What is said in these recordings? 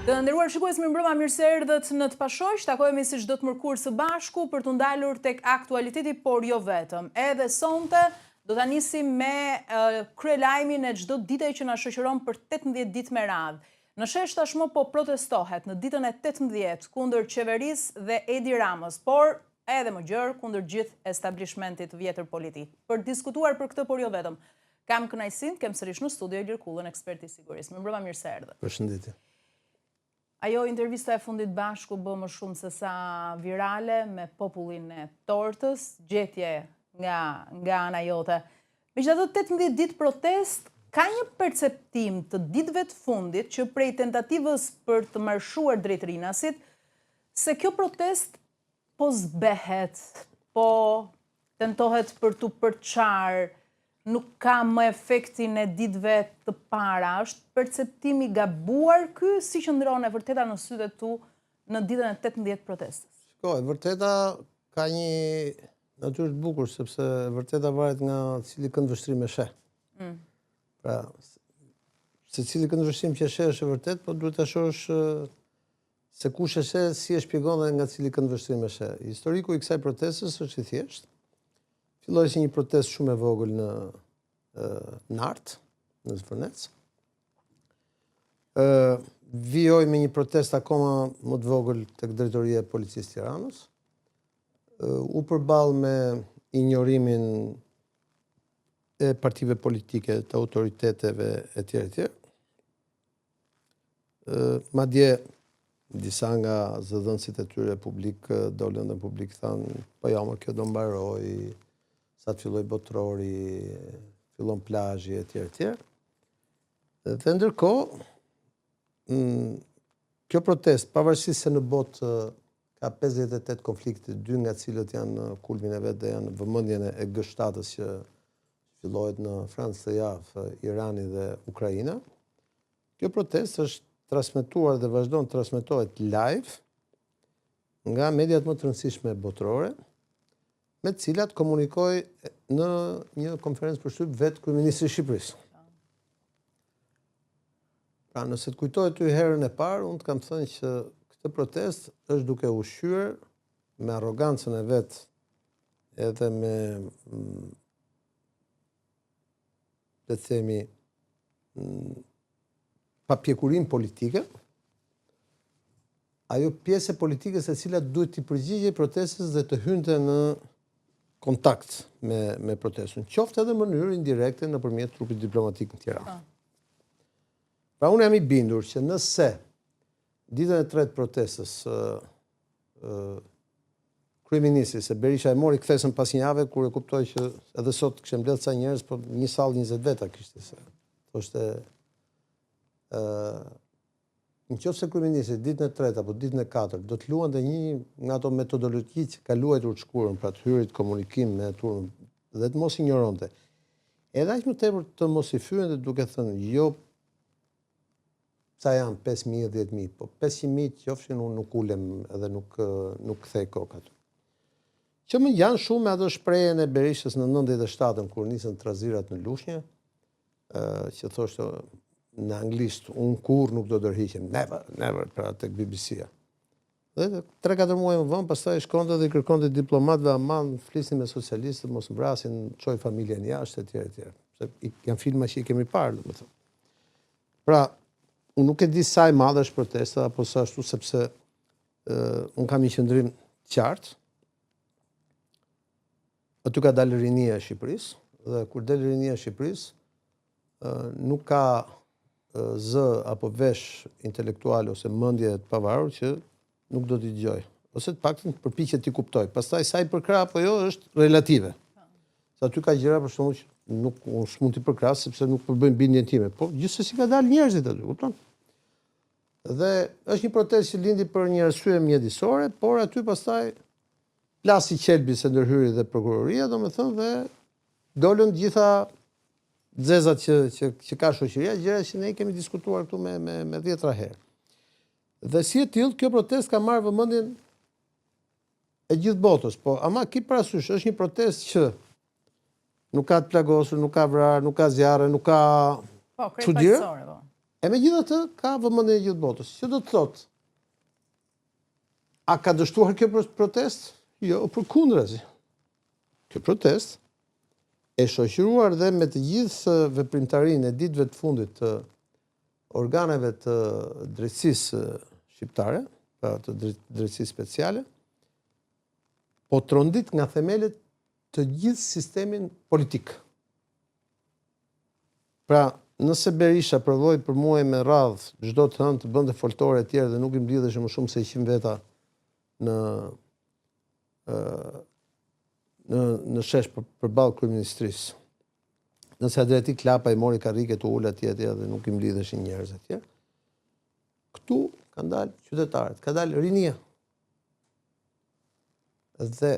Të nderuar shikues, mirëmbrëma, mirë se erdhët në Të Pashoq. Takohemi si çdo të mërkurë së bashku për të ndalur tek aktualiteti, por jo vetëm. Edhe sonte do ta nisim me kryelajmin e çdo dite që na shoqëron për 18 ditë me radhë. Në Shesh tashmë po protestohet në ditën e 18 kundër qeverisë dhe Edi Ramës, por edhe më gjerë kundër gjithë establishmentit vjetër politik. Për diskutuar për këtë, por jo vetëm, kam kënaqësinë kem sërish në studio Ilir Kullën, ekspert i sigurisë. Mirëmbrëma, mirë se erdhët. Përshëndetje. Ajo intervista e fundit bashku bë më shumë se sa virale me popullin e tortës, gjetje nga ana jote. Megjithatë, 18 ditë protest, ka një perceptim të ditëve të fundit që prej tentativës për të marshuar drejt Rinasit, se kjo protest po zbehet, po tentohet për të përçarë, nuk ka më efektin e ditëve të para. Është perceptimi gabuar ky, si qëndron e vërteta në sytë e tu në ditën e 18 protestës? Shikoj, vërteta ka një natyrë të bukur, sepse vërteta varet nga cili kënd vështrim e sheh. Pra, se cili kënd vështrim që sheh është e vërtet, po duhet ta shohësh se kush e sheh, si e shpjegon dhe nga cili kënd vështrim e sheh. Historiku i kësaj protestës është i thjeshtë. Filloi si një protestë shumë e vogël në Nart, në Zvërnec. Vijoi me një protestë akoma më të vogël tek drejtoria e policisë Tiranës. U përball me injorimin e partive politike, të autoriteteve etj. Madje disa nga zëdhënësit e tyre publik dolën dhe publik thanë, po ja, më kjo do mbaroj, sa të filloj botrori, fillon plazhi etj. Dhe ndërkohë, kjo protestë, pavarësisht se në botë ka 58 konflikte, 2 nga cilët janë në kulmin e vet dhe janë në vëmendjen e G7-s që fillohet në Francë të javë, Irani dhe Ukraina. Kjo protestë është transmetuar dhe vazhdon të transmetohet live nga mediat më të rëndësishme botërore, me të cilat komunikoi në një konferencë për shtyp vetë kryeministri i Shqipërisë. Pra, nëse të kujtohet ty herën e parë, unë të kam thënë që këtë protestë është duke ushqyer me arrogancën e vet edhe me le të themi papjekurim politike, ajo pjesë e politikës e cila duhet të përgjigjej protestës dhe të hynte në kontakt me protestën, qoftë edhe në mënyrë indirekte nëpërmjet trupit diplomatik në Tiranë. Pra, unë jam i bindur që nëse ditën e tretë protestës kryeministri, se Berisha e mori kthesën pas një jave, kur e kuptoi që edhe sot kishte mbledh ca njerëz, po një sallë 20 veta kishte se. Thoshte nëse kryeministri ditën e tretë apo ditën e katërt do të luante një nga ato metodologji që ka luajtur të shkurën, pra të hyrit komunikim me turn dhe të mos injoronte. Edhe aq më tepër të mos i fyente duke thënë jo sa janë 5.000, 10.000, po 500.000 qofshin, unë nuk ulem edhe nuk kthej kokat. Që më janë shumë me ato shprehjen e Berishës në 97-ën kur nisën trazirat në Lushnjë, që thoshte në anglisht, unë kur nuk do dërhiqem, never, pra tek BBC-a. Dhe 3-4 muaj më vonë, pastaj shkonte dhe kërkonte diplomatëve aman, flisnin me socialistët, mos mbrasin, çoj familjen jashtë etj. Se janë filma që i kemi parë, domethënë. Pra, unë nuk e di sa e madhe është protesta apo sa ashtu, sepse unë kam një qëndrim të qartë. Aty ka dalë rinia e Shqipërisë, dhe kur del rinia e Shqipërisë, nuk ka zë apo vesh intelektual ose mendje të pavarur që nuk do t'i dëgjoj, ose të paktën përpiqet t'i kuptoj. Pastaj sa i përkrah apo jo është relative. Sa aty ka gjëra për shkakun që nuk mund t'i përkras sepse nuk përbëjnë bindjen time, po gjithsesi ka dalë njerëzit aty, kupton? Dhe është një protestë që lindi për një arsye mjedisore, por aty pastaj plasi qelbi se ndërhyri dhe prokuroria, domethënë, dhe dolën gjitha xezat që ka shoqëria, gjëra që ne kemi diskutuar këtu me 10 herë. Dhe si e tillë, kjo protestë ka marrë vëmendjen e gjithë botës, po ama ki parasysh, është një protestë që nuk ka të plagosur, nuk ka vrarë, nuk ka zjarre, nuk ka çuditëre. E megjithatë ka vëmendje gjithë botës. Që do të thotë, a ka dështuar kjo protestë? Jo, përkundrazi. Kjo protestë e shoqëruar dhe me të gjithë veprimtarinë e ditëve të fundit të organeve të drejtësisë shqiptare, pra të drejtësisë speciale, po trondit nga themelet të gjithë sistemin politik. Pra, nëse Berisha provoi për muaj me radhë çdo të hënë të bënte foltore e tjerë dhe nuk i mblidheshin më shumë se 100 veta në shesh përballë kryeministrisë. Nëse Adriati Klapa i mori karrike të ul atje dhe nuk i mblidheshin njerëz atje. Këtu kanë dalë qytetarët, ka dalë rinia. Dhe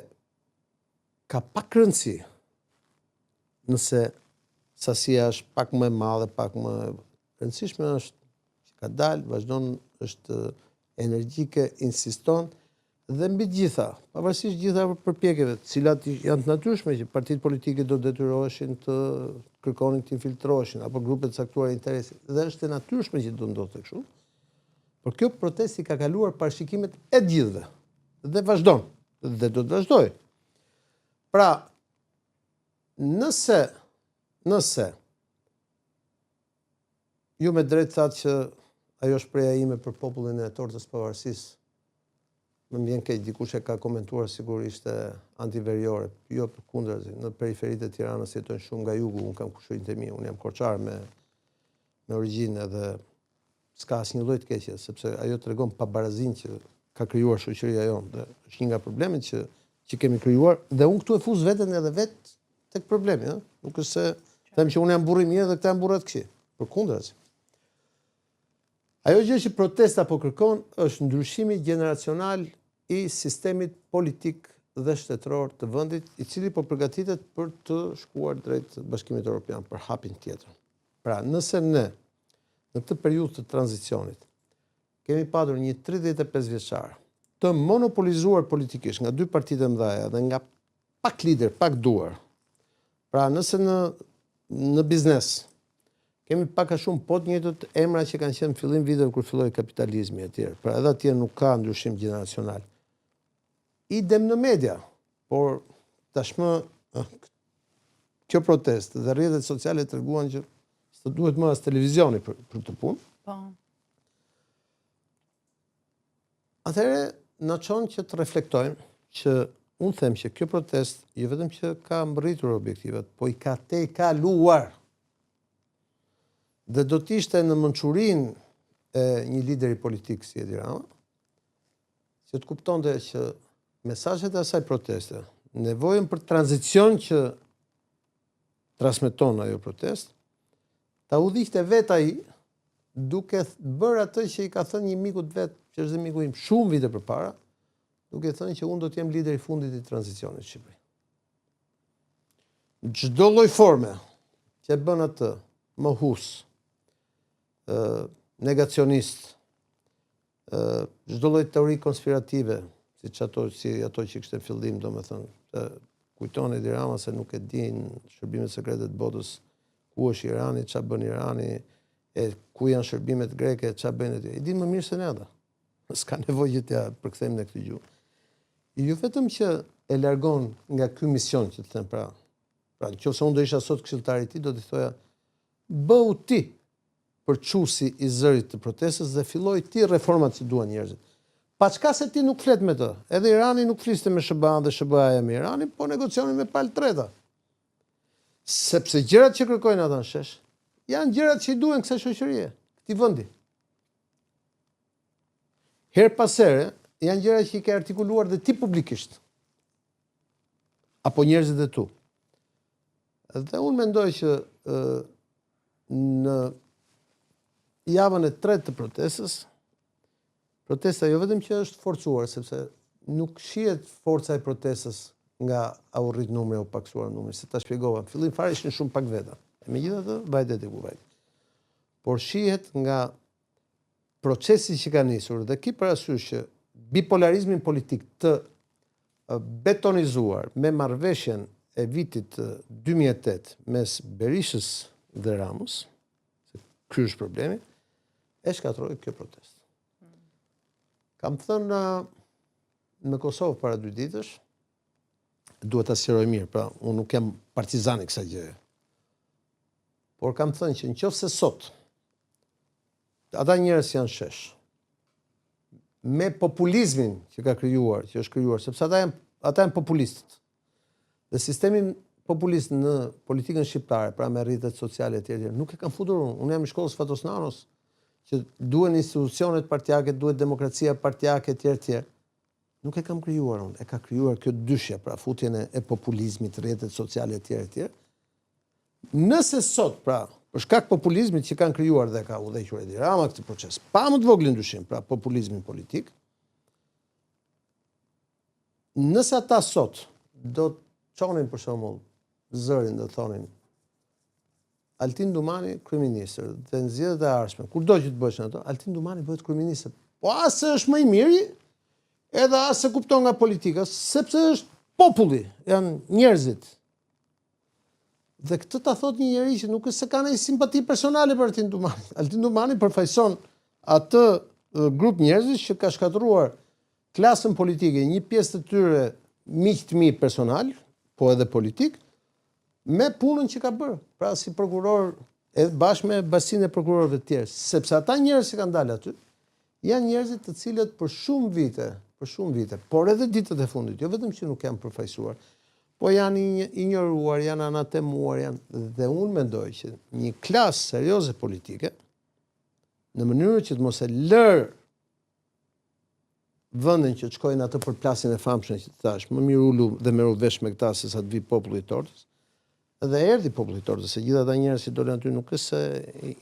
ka pak rëndësi nëse sasia është pak më e madhe, pak më rëndësishme është që ka dalë, vazhdon, është energjike, insiston dhe mbi gjitha, pavarësisht gjitha përpjekjeve, të cilat janë të natyrshme që partitë politike do detyroheshin të kërkonin të infiltroheshin apo grupet caktuara interesi, dhe është e natyrshme që do ndodhte kështu. Por kjo protestë ka kaluar parashikimet e gjithëve dhe vazhdon dhe do të vazhdojë. Pra, nëse ju me drejt thatë që ajo shpreha ime për popullin e Tortës Pavarësisë, më vjen keq, dikush e ka komentuar sigurisht antiveriore, jo përkundrazi, në periferitë e Tiranës jetojnë shumë nga jugu, unë kam kushërinë e mi, unë jam korçar me origjinë dhe s'ka asnjë lloj të keqe, sepse ajo tregon pabarazinë që ka krijuar shoqëria jonë dhe është një nga problemet që kemi krijuar dhe unë këtu e fuz veten edhe vetë tek problemi, ëh? Nuk është se them që unë jam burr i mirë dhe këta janë burra të këqij. Përkundrazi. Ajo gjë që protesta po kërkon është ndryshimi generacional i sistemit politik dhe shtetëror të vendit, i cili po përgatitet për të shkuar drejt Bashkimit Evropian për hapin tjetër. Pra, nëse ne në këtë periudhë të tranzicionit kemi padur një 35 vjeçar të monopolizuar politikisht nga dy partitë e mëdha dhe nga pak lider, pak duar. Pra, nëse në biznes kemi pak a shumë po të njëjtët emra që kanë qenë fillim viteve kur filloi kapitalizmi e tjerë. Pra, edhe atje nuk ka ndryshim generacional. Idem në media, por tashmë kjo protestë dhe rrjetet sociale treguan që s'të duhet më as televizioni për këtë punë. Po. Atëherë na çon që të reflektojmë që unë them që kjo protestë jo vetëm që ka mbërritur objektivat, po i ka kaluar. Dhe do t'ishte në mençurinë e një lideri politik si Edi Rama, që të kuptonte që mesazhet e asaj proteste, nevojën për tranzicion që transmeton ajo protestë, ta udhihte vet ai duke bërë atë që i ka thënë një miku të vet, që është dhe miku im shumë vite përpara, duke thënë që unë do të jem lideri i fundit i tranzicionit në Shqipëri. Çdo lloj forme që bën atë mohus, negacionist, çdo lloj teori konspirative, si ato që kishte fillim, domethënë, kujton Edi Rama se nuk e din shërbimet sekrete të botës ku është Irani, çfarë bën Irani, ku janë shërbimet greke, çfarë bëjnë atje. I din më mirë se ne ata. S'ka nevojë që t'ja përkthejmë në këtë gjuhë. Jo vetëm që e largon nga ky mision që të them, pra nëse unë do isha sot këshilltari i tij, do t'i thoja bëu ti përçuesi i zërit të protestës dhe filloi ti reformat që duan njerëzit. Pa çka se ti nuk flet me të. Edhe Irani nuk fliste me SBA dhe SBA-ja me Iranin, po negocioni me palë treta. Sepse gjërat që kërkojnë ata në shesh, janë gjërat që i duhen kësaj shoqërie, këtij vendi. Her pas here, janë gjërat që i ke artikuluar dhe ti publikisht. Apo njerëzit e tu. Dhe unë mendoj që në javën e tretë të protestës, protesta jo vetëm që është forcuar, sepse nuk shihet forca e protestës nga a u rrit numri apo paksuar numri, se ta shpjegova. Fillim fare ishin shumë pak veta. Megjithatë, vajtet e ku vajt. Por shihet nga procesi që ka nisur dhe ki parasysh që bipolarizmin politik të betonizuar me marrëveshjen e vitit 2008 mes Berishës dhe Ramës, ky është problemi, e shkatroi kjo protestë. Kam thënë në Kosovë para 2 ditësh, duhet ta sqaroj mirë, pra unë nuk jam partizan i kësaj gjëje. Por kam thënë që nëse sot ata njerëz janë shesh me populizmin që është krijuar, sepse ata janë populistët. Dhe sistemi populist në politikën shqiptare, pra me rrjetet sociale etj. Nuk e kam futur unë. Unë jam i shkollës Fatosnanos, që duhen institucionet partijake, duhet demokracia partijake etj. Nuk e kam krijuar unë, e ka krijuar kjo dyshja, pra futjen e populizmit, rrjetet sociale etj. Nëse sot, pra, për shkak populizmit që kanë krijuar dhe ka udhëhequr Edi Rama këtë proces, pa më të voglin dyshim, pra populizmin politik, nëse ata sot do të çonin për shembull zërin dhe thonin Altin Dumani kryeministër dhe në zgjedhjet e ardhshme, kurdo që të bëjnë ato, Altin Dumani bëhet kryeministër. Po as është më i miri, edhe as e kupton nga politika, sepse është populli, janë njerëzit. Dhe këtë ta thot një njeri që nuk se ka ndonjë simpati personale për Altin Dumani. Altin Dumani përfaqëson atë grup njerëzish që ka shkatruar klasën politike, një pjesë të tyre miq të mi personal, po edhe politik, me punën që ka bërë. Pra si prokuror, bashkë me basinë e prokurorëve të tjerë, sepse ata njerëz që kanë dalë aty janë njerëzit të cilët për shumë vite, por edhe ditët e fundit, jo vetëm që nuk janë përfaqësuar, po janë injoruar, janë anatemuar, dhe unë mendoj që një klasë serioze politike, në mënyrë që të mos e lërë vendin që të shkojnë atë për plasin e famshëm që të thash, më mirë ulu dhe merru vesh me këta se sa të vi populli i Tortës. Dhe erdhi populli i Tortës, se gjithë ata njerëz që dolën aty nuk është se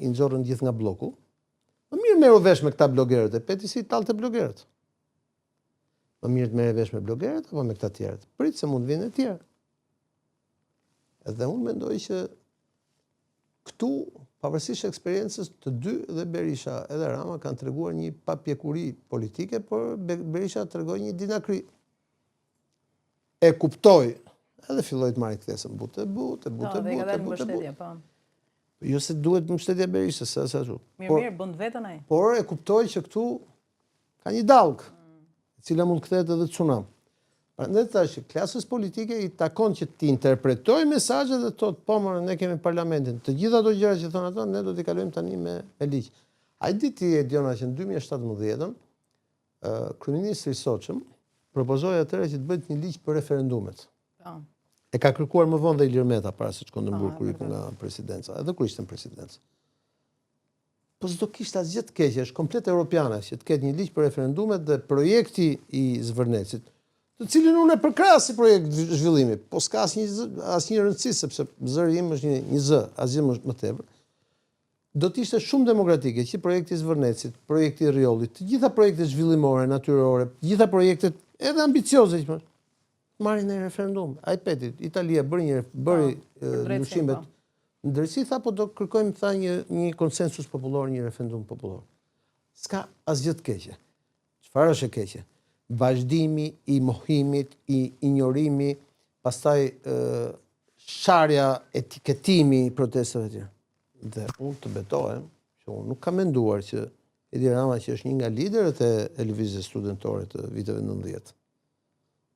i nxorrën gjithë nga bloku. Më mirë merru vesh me këta blogerët, e peti si tallte blogerët. Më mirë të merre vesh me blogerët apo me këta të tjerët. Prit se mund vinë të tjerë. Edhe unë mendoj që këtu, pavarësisht eksperiencës të dy, dhe Berisha edhe Rama kanë treguar një papjekuri politike, por Berisha tregoi një dinakri. E kuptoi, edhe filloi të marrë kthesën butë. Jo se duhet mbështetja Berishës, se ashtu. Mirë, bën vetën ai. Por e kuptoi që këtu ka një dallgë, e cila mund të kthehet edhe tsunam. Prandaj thash që klasës politike i takon që të interpretojë mesazhet dhe thotë, po më ne kemi parlamentin. Të gjitha ato gjëra që thonë ato, ne do t'i kalojmë tani me ligj. Ai ditë e Diona që në 2017-ën kryeministri i sotshëm propozoi atëherë që të bëhet një ligj për referendumet. E ka kërkuar më vonë dhe Ilir Meta para se të shkonte në burg kur iku nga presidenca, edhe kur ishte në presidencë. Po s'do kishte asgjë të keqe, është komplet europiane që të ketë një ligj për referendumet dhe projekti i Zvërnecit, të cilin unë e përkras si projekt zhvillimi, po s'ka asnjë rëndësi sepse zëri im është një zë, asgjë më tepër. Do të ishte shumë demokratike që projekti i Zvërnecit, projekti i Rriollit, të gjitha projektet zhvillimore, natyrore, të gjitha projektet edhe ambicioze që marrin në referendum. Ai peti, Italia bëri ndryshimet. Në drejtësi tha, po do kërkojmë tha një konsensus popullor, një referendum popullor. S'ka asgjë të keqe. Çfarë është e keqe? Vazhdimi i mohimit, i injorimi, pastaj sharja, etiketimi i protestave të tjera. Dhe unë të betohem që unë nuk kam menduar që Edi Rama, që është një nga liderët e lëvizjes studentore të viteve 90,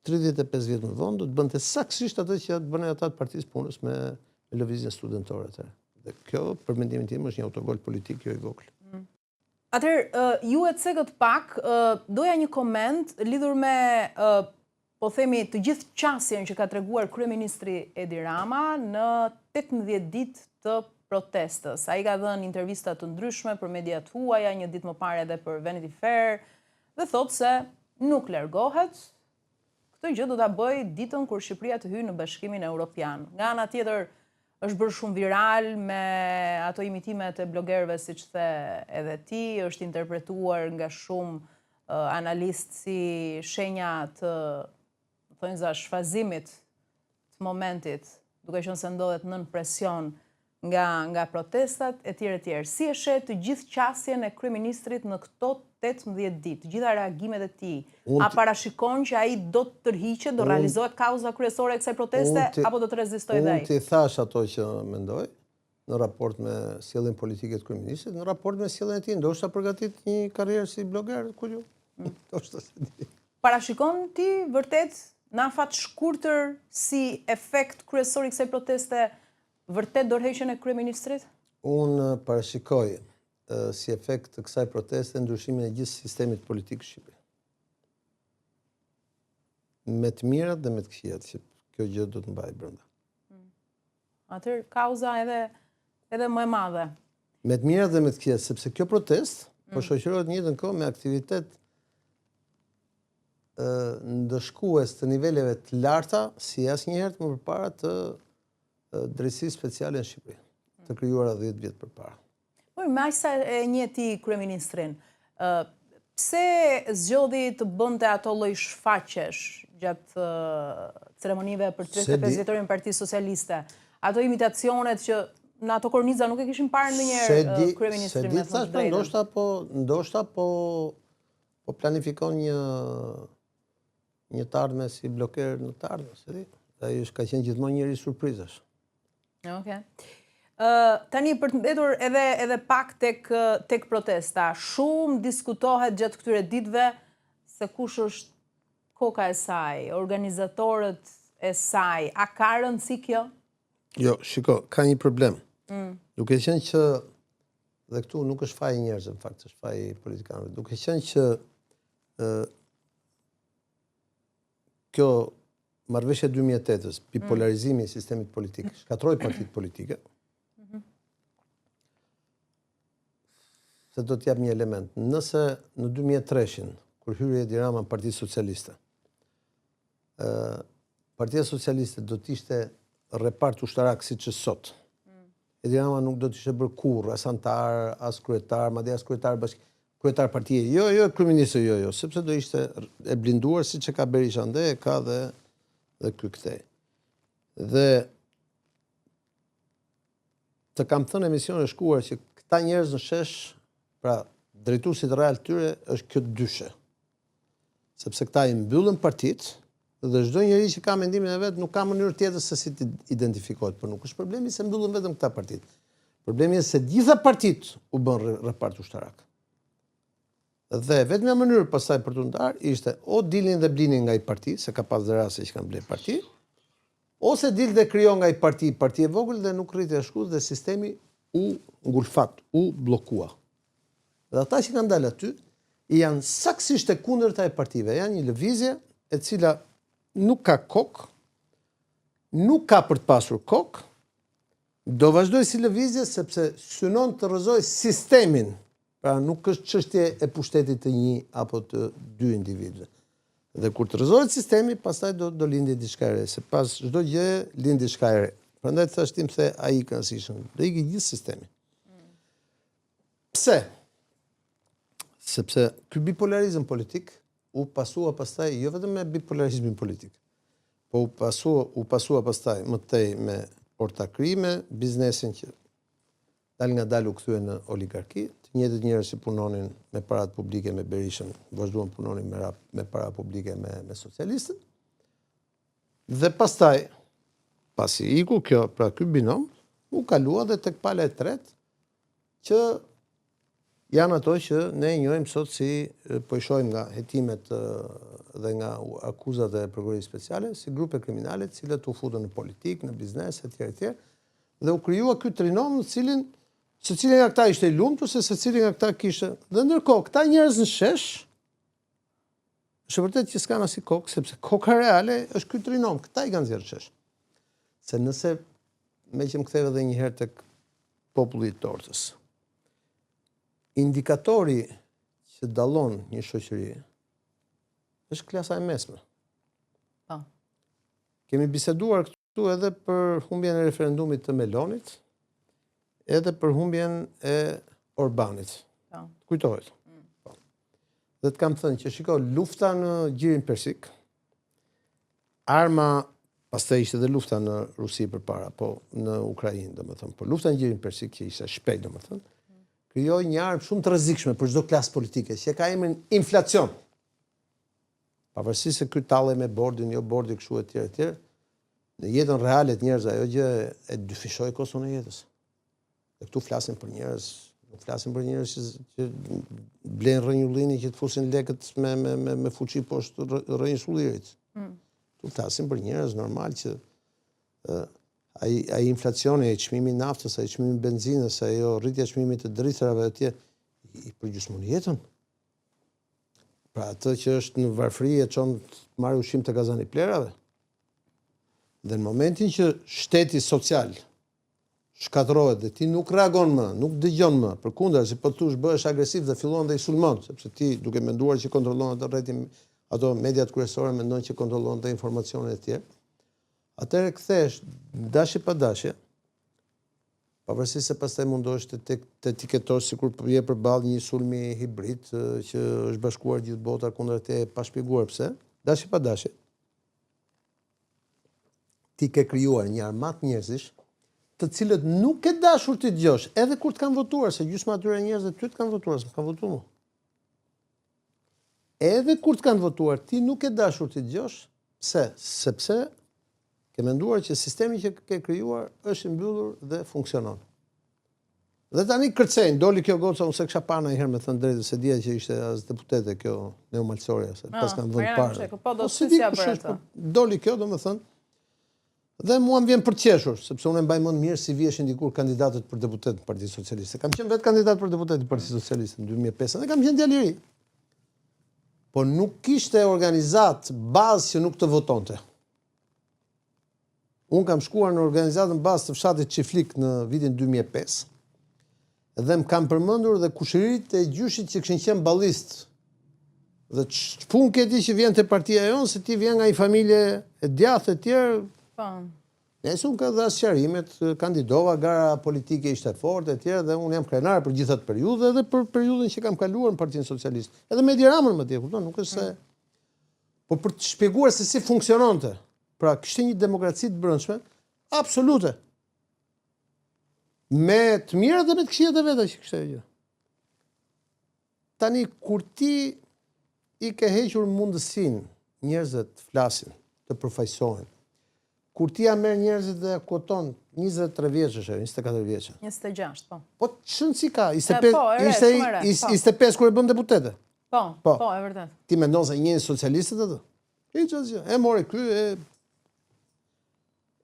35 vjet më vonë do të bënte saktësisht atë që bënë ata të Partisë Punës me lëvizjen studentore atë. Dhe kjo, për mendimin tim, është një autogol politik jo i vogël. Atëherë, ju e cekët pak, doja një koment lidhur me, po themi, të gjithë qasjen që ka treguar kryeministri Edi Rama në 18 ditë të protestës. Ai ka dhënë intervista të ndryshme për mediat huaja, një ditë më parë edhe për Vanity Fair, dhe thotë se nuk largohet. Këtë gjë do ta bëj ditën kur Shqipëria të hyjë në Bashkimin Evropian. Nga ana tjetër, është bërë shumë viral me ato imitimet e blogerëve, siç the edhe ti, është interpretuar nga shumë analistë si shenja të thonjza shfazimit të momentit, duke qenë se ndodhet nën presion nga protestat etj. Si e sheh të gjithë qasjen e kryeministrit në këto 18 ditë, gjitha reagimet e tij? A parashikon që ai do të tërhiqet, do realizohet kauza kryesore e kësaj proteste, apo do të rezistojë dhe ai? Unë ti thash ato që mendoj, në raport me sjelljen politike të kryeministit, në raport me sjelljen e tij, ndoshta përgatit një karrierë si bloger, ku ju. Ndoshta se di. Parashikon ti vërtet në afat shkurtër si efekt kryesor i kësaj proteste vërtet dorëheqjen e kryeministrit? Unë parashikoj si efekt të kësaj proteste ndryshimin e gjithë sistemit politik shqiptar. Me të mirat dhe me të këqijat, që kjo gjë do të mbajë brenda. Atëherë kauza edhe më e madhe. Me të mirat dhe me të këqijat, sepse kjo protest po shoqërohet në njëjtën kohë me aktivitet ndëshkues të niveleve të larta si asnjëherë më përpara të drejtësisë speciale në Shqipëri, të krijuara 10 vjet përpara. Po, me aq sa e njeh ti kryeministrin, pse zgjodhi të bënte ato lloj shfaqjesh gjatë ceremonive për 35 vjetorin e Partisë Socialiste? Ato imitacionet që në ato korniza nuk e kishin parë ndonjëherë kryeministrin me thënë drejtën. Ndoshta po planifikon një të ardhme si bloker në të ardhme, se di. Ai ka qenë gjithmonë njëri surprizash. Okej. Tani për të mbetur edhe pak tek protesta, shumë diskutohet gjatë këtyre ditëve se kush është koka e saj, organizatorët e saj. A ka rëndësi kjo? Jo, shiko, ka një problem. Duke qenë që, dhe këtu nuk është faji njerëzve, në fakt, është faji politikanëve. Duke qenë që kjo marrëveshja 2008-ës, bipolarizimi i sistemit politik, shkatroi partitë politike, se do t'jap një element. Nëse në 2003-shin, kur hyri Edi Rama në Partitë Socialiste, Partia Socialiste do t'ishte repart ushtarak siç është sot. Edi Rama nuk do t'ishte bërë kurrë, as antar, as kryetar, madje as kryetar partie. Jo, kryeministër, jo, sepse do ishte e blinduar siç e ka Berisha ande, e ka dhe ky kthej. Dhe të kam thënë emisione shkuar që këta njerëz në shesh, pra drejtuesit real tyre është kjo dyshe. Sepse këta i mbyllën partitë dhe çdo njeri që ka mendimin e vet nuk ka mënyrë tjetër se si të identifikohet, por nuk është problemi se mbyllën vetëm këta partitë. Problemi është se gjitha partitë u bën repart ushtarak. Dhe vetmja mënyrë pastaj për të ndarë ishte o dilnin dhe blinin nga i parti, se ka pas dhe raste që kanë bler parti, ose dil dhe krijon nga i parti e vogël dhe nuk rriti ashtu dhe sistemi u ngulfat, u bllokua. Dhe ata që kanë dalë aty janë saktësisht e kundërta e partive, janë një lëvizje e cila nuk ka kokë, nuk ka për të pasur kokë, do vazhdoj si lëvizje sepse synon të rrëzojë sistemin. Pra nuk është çështje e pushtetit të një apo të dy individëve. Dhe kur të rrëzohet sistemi, pastaj do lindi diçka e re, se pas çdo gjë lind diçka e re. Prandaj thash tim se ai i këndësishëm, do ikë gjithë sistemi. Pse? Sepse ky bipolarizëm politik u pasua pastaj jo vetëm me bipolarizmin politik, po u pasua pastaj më tej me ortakri me biznesin që dal nga dal u kthye në oligarki, të njëjtët njerëz që punonin me parat publike me Berishën, vazhduan punonin me para publike me socialistët. Dhe pastaj, pasi iku kjo, pra ky binom, u kalua dhe tek pala e tretë, që janë ato që ne njohim sot si po i shohim nga hetimet dhe nga akuzat e prokurorisë speciale, si grupe kriminale, të cilat u futën në politik, në biznes etj. Dhe u krijua ky trinom në cilin secili nga këta ishte i lumtur, se secili nga këta kishte. Dhe ndërkohë, këta njerëz në shesh, është vërtet që s'kan as kokë, sepse koka reale është ky trinom. Këta i kanë nxjerrë shesh. Se nëse, me që më ktheve edhe një herë tek populli i tortës, indikatori që dallon një shoqëri është klasa e mesme. Kemi biseduar këtu edhe për humbjen e referendumit të Melonit, edhe për humbjen e Orbanit. Kujtohet. Dhe të kam thënë që shiko, lufta në Gjirin Persik, arma, pastaj ishte edhe lufta në Rusi përpara, po në Ukrainë, domethënë, por lufta në Gjirin Persik që ishte shpejt, domethënë, krijoi një armë shumë të rrezikshme për çdo klasë politike, që ka emrin inflacion. Pavarësisht se ky tallej me bordin, jo bordi kështu etj. Në jetën reale të njerëzve ajo gjë e dyfishoi koston e jetës. Dhe këtu flasin për njerëz, nuk flasin për njerëz që blen rrënjullini që të fusin lekët me fuqi poshtë rrënjëshullirit. Tu flasin për njerëz normal që ai inflacioni, ai çmimi i naftës, ai çmimi i benzinës, ajo rritja e çmimit të drithërave atje i përgjysmon jetën. Pra atë që është në varfëri e çon të marrë ushqim të gazani plerave. Dhe në momentin që shteti social shkatërrohet dhe ti nuk reagon më, nuk dëgjon më, përkundër se po thosh bëhesh agresiv dhe fillon dhe i sulmon, sepse ti duke menduar që kontrollon ato rrjetin, ato mediat kryesore mendojnë që kontrollon të informacionet e tjerë. Atëherë kthesh dashje pa dashje, pavarësisht se pastaj mundohesh të etiketosh sikur po je përballë një sulmi hibrid që është bashkuar gjithë bota kundër te pa shpjeguar pse, dashje pa dashje. Ti ke krijuar një armat njerëzish të cilët nuk ke dashur të dëgjosh, edhe kur të kanë votuar, se gjysma atyre njerëzve ty të kanë votuar, s'm kanë votuar mua. Edhe kur të kanë votuar, ti nuk ke dashur të dëgjosh, pse? Sepse ke menduar që sistemi që ke krijuar është i mbyllur dhe funksionon. Dhe tani kërcejnë, doli kjo goca, unë se kisha parë ndonjëherë me thënë drejtë, se dija që ishte as deputete kjo Neo Malsoria, se pas kanë vënë parë. Po do të sisja për atë. Doli kjo, domethënë, dhe mua më vjen për të qeshur, sepse unë e mbaj mend mirë si vjeshin dikur kandidatët për deputet në Partinë Socialiste. Kam qenë vetë kandidat për deputet në Partinë Socialiste në 2005 dhe kam qenë djalë i ri. Po nuk kishte organizat bazë që nuk të votonte. Unë kam shkuar në organizatën bazë të fshatit Çiflik në vitin 2005 dhe më kam përmendur dhe kushëritë e gjyshit që kishin qenë ballist. Dhe ç'pun ke ti që vjen te partia jonë, se ti vjen nga një familje e djathtë e tjerë. Nëse unë ka dhe sqarimet, kandidova, gara politike ishte forte e tjerë dhe unë jam krenar për gjithat periudhe edhe për periudhën që kam kaluar në Partinë Socialiste. Edhe me Edi Ramën më tje, kupton, nuk është se... Po për të shpjeguar se si funksiononte, pra kishte një demokraci të brendshme, absolute. Me të mira dhe me të këqijat e veta që kishte gjë. Tani, kur ti i ke hequr mundësinë njerëzve të flasin, të përfaqësohen, kur ti ja merr njerëzit dhe koton 23 vjeçësh, 24 vjeçë. 26, po. Po ç'n si ka? 25 kur e bën deputete. Po, e vërtet. Ti mendon se njëjë socialistët atë? Hiç asgjë. E mori ky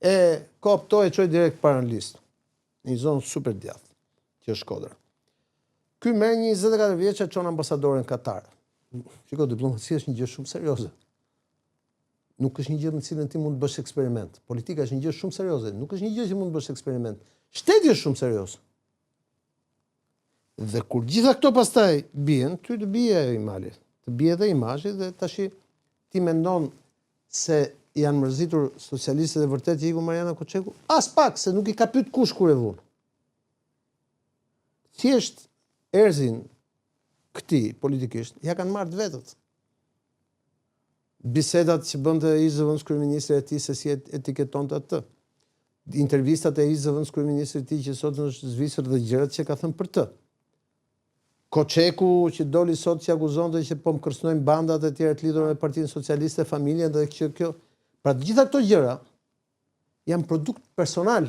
e koptoi e çoi direkt para në listë. Një zonë super djathtë, që është Shkodra. Ky merr një 24 vjeçë e çon ambasadorin Katar. Shiko, diplomacia është një gjë shumë serioze. Nuk është një gjë në cilën ti mund të bësh eksperiment. Politika është një gjë shumë serioze. Nuk është një gjë që mund të bësh eksperiment. Shteti është shumë serioz. Dhe kur gjitha këto pastaj bien, ty të bie imali. Të bie edhe imazhi dhe tash ti mendon se janë mërzitur socialistët e vërtet që iku Mariana Koçeku? As pak, se nuk i ka pyet kush kur e vun. Thjesht erzin këtij politikisht ja kanë marrë vetët. Bisedat që bënte ish zëvendës kryeministri e tij se si etiketonte atë. Intervistat e ish zëvendës kryeministrit e tij që sot është zvisur dhe gjërat që ka thënë për të. Koçeku që doli sot që akuzonte që po më kërcënojnë bandat e tjera të lidhura me Partinë Socialiste, familjen dhe kjo. Pra të gjitha këto gjëra janë produkt personal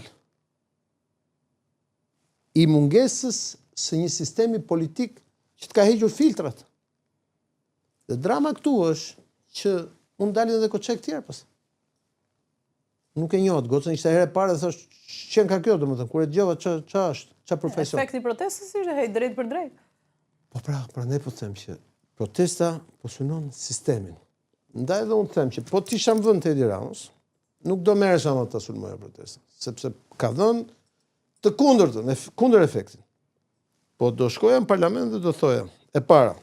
i mungesës së një sistemi politik që të ka hequr filtrat. Dhe drama këtu është që unë dalin dhe Koçek tjerë pas. Nuk e njohët, gocën ishte herë e parë dhe thosh, qenë ka kjo, domethënë, kur e dëgjova ç'a është, ç'a profesion. Efekti protestës ishte hej drejt për drejt. Po prandaj po them që protesta po synon sistemin. Ndaj edhe unë them që po t'isha në vend të Edi Ramës, nuk do merresha me ta sulmoja protestën, sepse ka dhënë të kundërtën, kundër efektin. Po do shkoja në parlament dhe do thoja, e para,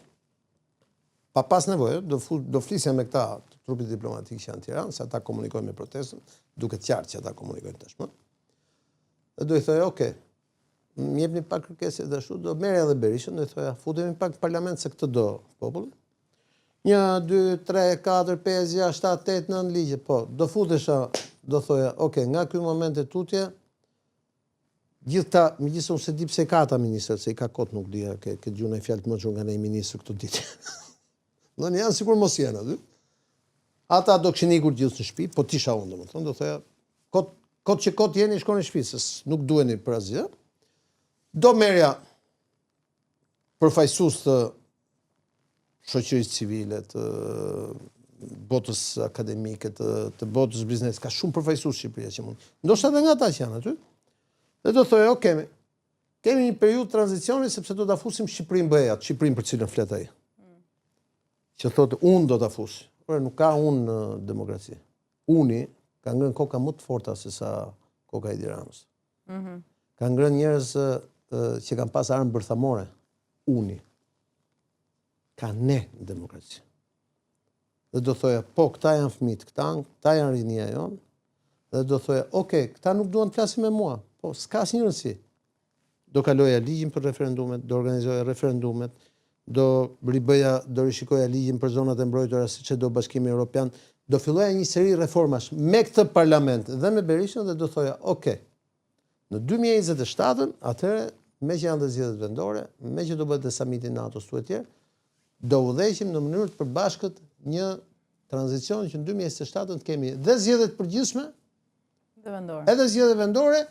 pa pas nevojë, do flisja me këta trupit diplomatik që janë në Tiranë, se ata komunikojnë me protestën, duket qartë që ata komunikojnë tashmë. Dhe do i thoja, okay, më jepni pak kërkesë dhe ashtu, do merrja edhe Berishën, do i thoja, futemi pak në parlament se këtë do populli. 1, 2, 3, 4, 5, 6, 7, 8, 9 ligje, po, do futesha, do thoja, okay, nga ky moment e tutje, gjithta, megjithëse unë se di pse ka ata ministrat, se i ka kot nuk dija, ke gjuna e fjalë të mëçur nga një ministër këto ditë. Do në janë sikur mos janë aty. Ata do kishin ikur gjithë në shtëpi, po tisha unë domethënë, do thoja, kot që kot jeni shkoni në shtëpi, se nuk duheni për asgjë. do merja përfaqësues të shoqërisë civile, të botës akademike, të botës biznes, ka shumë përfaqësues Shqipëria që mund. Ndoshta edhe nga ata që janë aty. Dhe do thojë, kemi një periudhë tranzicioni sepse do ta fusim Shqipërinë BE-ja, Shqipërinë për cilën flet ai. Që thotë unë do ta fus. Por nuk ka unë në demokraci. Uni ka ngrënë koka më të forta se sa koka e Edi Ramës. Ka ngrënë njerëz që kanë pas armë bërthamore. Uni. Ka ne në demokraci. Dhe do thoja, po, këta janë fëmijët këta janë rinia jonë. Dhe do thoja, këta nuk duan të flasin me mua. Po, s'ka asnjë rëndësi. Do kaloja ligjin për referendumet, do organizoja referendumet, do rishikoja ligjin për zonat e mbrojtura siç e do Bashkimi Evropian, do filloja një seri reformash me këtë parlament dhe me Berishën dhe do thoja, në 2027, atëherë, me që janë dhe zgjedhjet vendore, me që do bëhet dhe samiti NATO-s tu etj, do udhëheqim në mënyrë të përbashkët një tranzicion që në 2027 të kemi dhe zgjedhjet përgjithshme, edhe zgjedhjet vendore,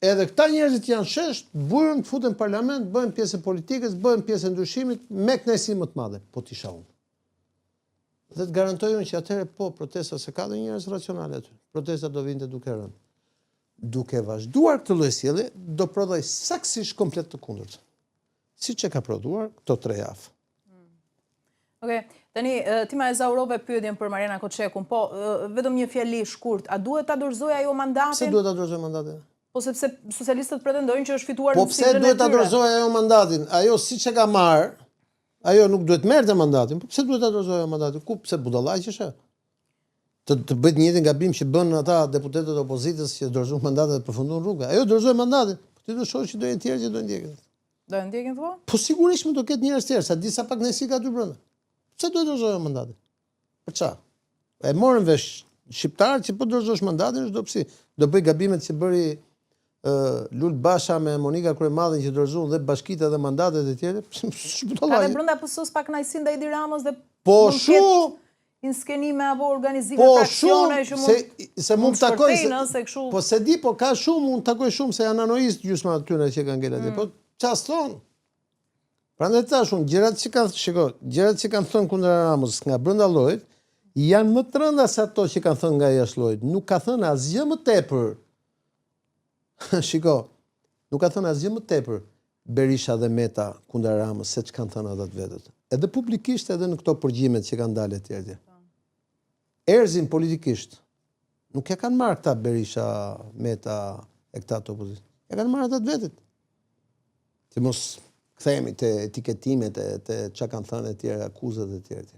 edhe këta njerëzit që janë shesh, bujën të futen në parlament, bëhen pjesë e politikës, bëhen pjesë e ndryshimit me kënaqësi më të madhe, po t'isha unë. Dhe të garantoj unë që atëherë po protesta se ka dhe njerëz racionale aty. Protesta do vinte duke rënë. Duke vazhduar këtë lloj sjellje, do prodhoj saktësisht komplet të kundërt. Siç e ka prodhuar këto 3 javë. Tani, ti ma e zaurove pyetjen për Mariana Koçekun, po vetëm një fjali shkurt, a duhet ta dorëzoj ajo mandatin? Pse duhet ta dorëzoj mandatin? Po sepse socialistët pretendojnë që është fituar në cilën e tyre. Po pse duhet ta dorëzoj ajo mandatin? Ajo siç e ka marrë, ajo nuk duhet merrte mandatin. Po pse duhet ta dorëzoj ajo mandatin? Ku pse budallaq është? Të bëjt një jetin gabim që bën ata deputetët e opozitës që dorëzojnë mandatet dhe përfundon rruga. Ajo dorëzoi mandatin. Po ti do shohësh që do jenë tjerë që do ndjekin. Do e ndjekin thua? Po sigurisht do ketë njerëz tjerë, sa disa pak nësi ka aty brenda. Pse duhet dorëzoj mandatin? Për çfarë? E morën vesh shqiptarët që po dorëzosh mandatin çdo psi. Do bëj gabimet që bëri Lul Basha me Monika Kryemadhin që dorëzuan dhe bashkitë dhe mandatet e tjera. Ka dhe brenda PS-s pak kënaqësi ndaj Edi Ramës dhe po shumë inskenime apo organizime fraksione që mund të takojnë. Po se di, po ka shumë, mund të takoj shumë se janë anoist gjysma atyre që kanë ngel atje. Po çfarë thon? Prandaj tash unë gjërat që kanë thënë kundër Ramës nga brenda llojit janë më të rënda se ato që kanë thënë nga jashtë llojit. Nuk ka thënë asgjë më tepër. Nuk ka thënë asgjë më tepër Berisha dhe Meta kundër Ramës se që kanë thënë ata të vetët. Edhe publikisht edhe në këto përgjimet që kanë dalë etj. Erzin politikisht nuk e kanë marrë këta Berisha, Meta e këta të opozitë. E kanë marrë ata të vetët. Që mos kthehemi te etiketimet te çka kanë thënë etj, akuzat etj.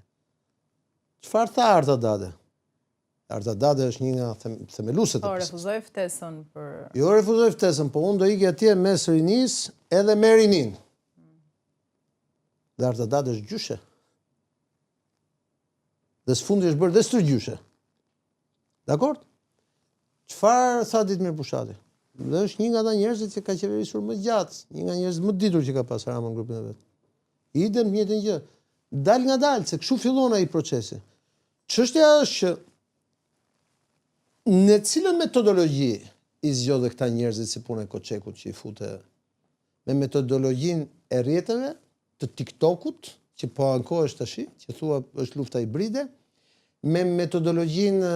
Çfarë tha Arta Dade? Arta Dade është një nga themeluesit e PS-s. Refuzoi ftesën për... Jo refuzoi ftesën, po unë do ikja atje mes rinis edhe me rinin. Dhe Arta Dade është gjyshe. Dhe s'fundi është bërë dhe stërgjyshe. Dakord? Çfarë tha Ditmir Bushati? Dhe është një nga ata njerëzit që ka qeverisur më gjatë, një nga njerëzit më ditur që ka pas Rama në grupin e vet. Idem njëjtën gjë. Dal nga dal, se kështu fillon ai procesi. Çështja është që në cilën metodologji i zgjodhe këta njerëzit si punë e Koçekut që i fute me metodologjinë e rrjeteve të TikTokut, që po ankohesh tash, që thua është lufta hibride, me metodologjinë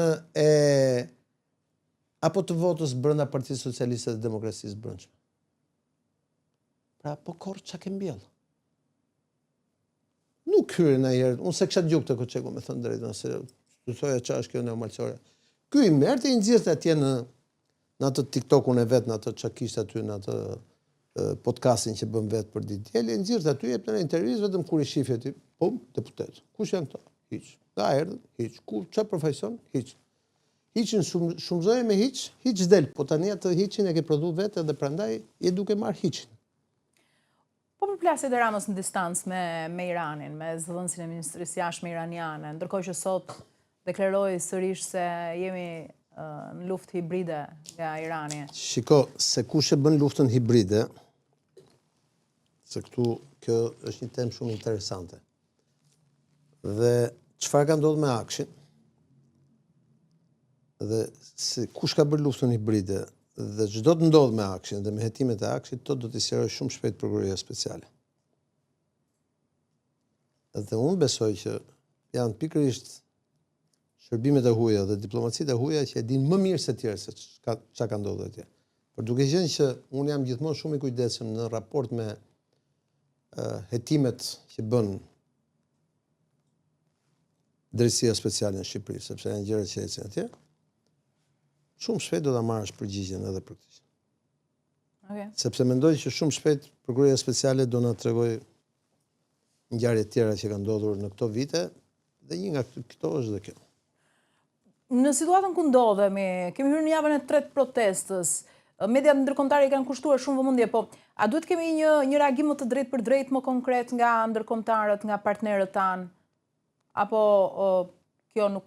apo të votës brenda Partisë Socialiste dhe Demokracisë së Brendshme. Pra, po korrë çka ke mbjell. Nuk hyri ndonjëherë, unë se kisha dëgjuar këtë Koçeku me thënë drejtën, se të thoja çfarë është kjo neomalcore. Ky i merrte i nxirrte atje në atë TikTokun e vet, në atë çka kishte aty në atë podcastin që bën vet për ditë dielë, nxirrte aty jepte në intervistë vetëm kur i shifje aty, po deputet. Kush janë këto? Hiç. Nga erdhën, hiç. Ku çfarë profesion? Hiç. Hiçin shumëzoi me hiç del, po tani atë hiçin e ke prodhu vetë dhe prandaj je duke marr hiçin. Po përplasjet e Ramës në distancë me Iranin, me zëvendësin e Ministrisë Jashtme iraniane, ndërkohë që sot deklaroi sërish se jemi në luftë hibride nga Irani. Shiko, se kush e bën luftën hibride, se kjo është një temë shumë interesante. Dhe çfarë ka ndodhur me Akshin? Dhe kush ka bërë luftën hibride dhe çdo të ndodh me Akshin dhe me hetimet e Akshit, to do t'i sqaroj shumë shpejt prokuroria speciale. Dhe unë besoj që janë pikërisht shërbimet e huaja dhe diplomacitë e huaja që e dinë më mirë se tjerë se çka ka ndodhur atje. Por duke qenë që unë jam gjithmonë shumë i kujdesshëm në raport me hetimet që bën Drejtësia Speciale në Shqipëri, sepse janë gjëra që ecin atje, shumë shpejt do ta marrësh përgjigjen edhe për këtë. Okay. Sepse mendoj që shumë shpejt Prokuroria Speciale do na tregojë ngjarje të tjera që kanë ndodhur në këto vite dhe një nga këto është dhe kjo. Në situatën ku ndodhemi, kemi hyrë në javën e tretë protestës. Mediat ndërkombëtare i kanë kushtuar shumë vëmendje, po a duhet kemi një reagim më të drejtë për drejtë më konkret nga ndërkombëtarët, nga partnerët tanë? Apo kjo nuk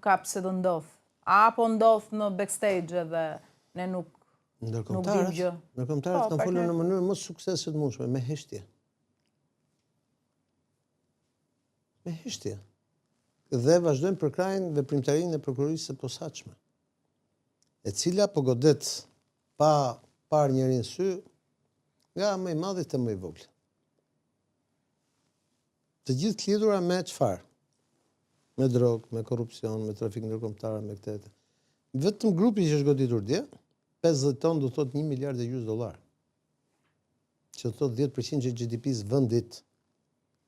ka pse do ndodh? Apo ndodh në backstage edhe ne nuk dim gjë? Ndërkombëtarët kanë folur në mënyrë më suksese të mundshme, me heshtje. Me heshtje. Dhe vazhdojnë përkrajnë veprimtarinë e prokurorisë së posaçme, e cila po godet pa parë njërin sy nga më i madhi te më i vogël. Të gjithë të lidhura me çfarë? Me drogë, me korrupsion, me trafik ndërkombëtar, me këtë. Vetëm grupi që është goditur dje, 50 ton do thotë $1,5 miliard. Që do thotë 10% e GDP-s vendit.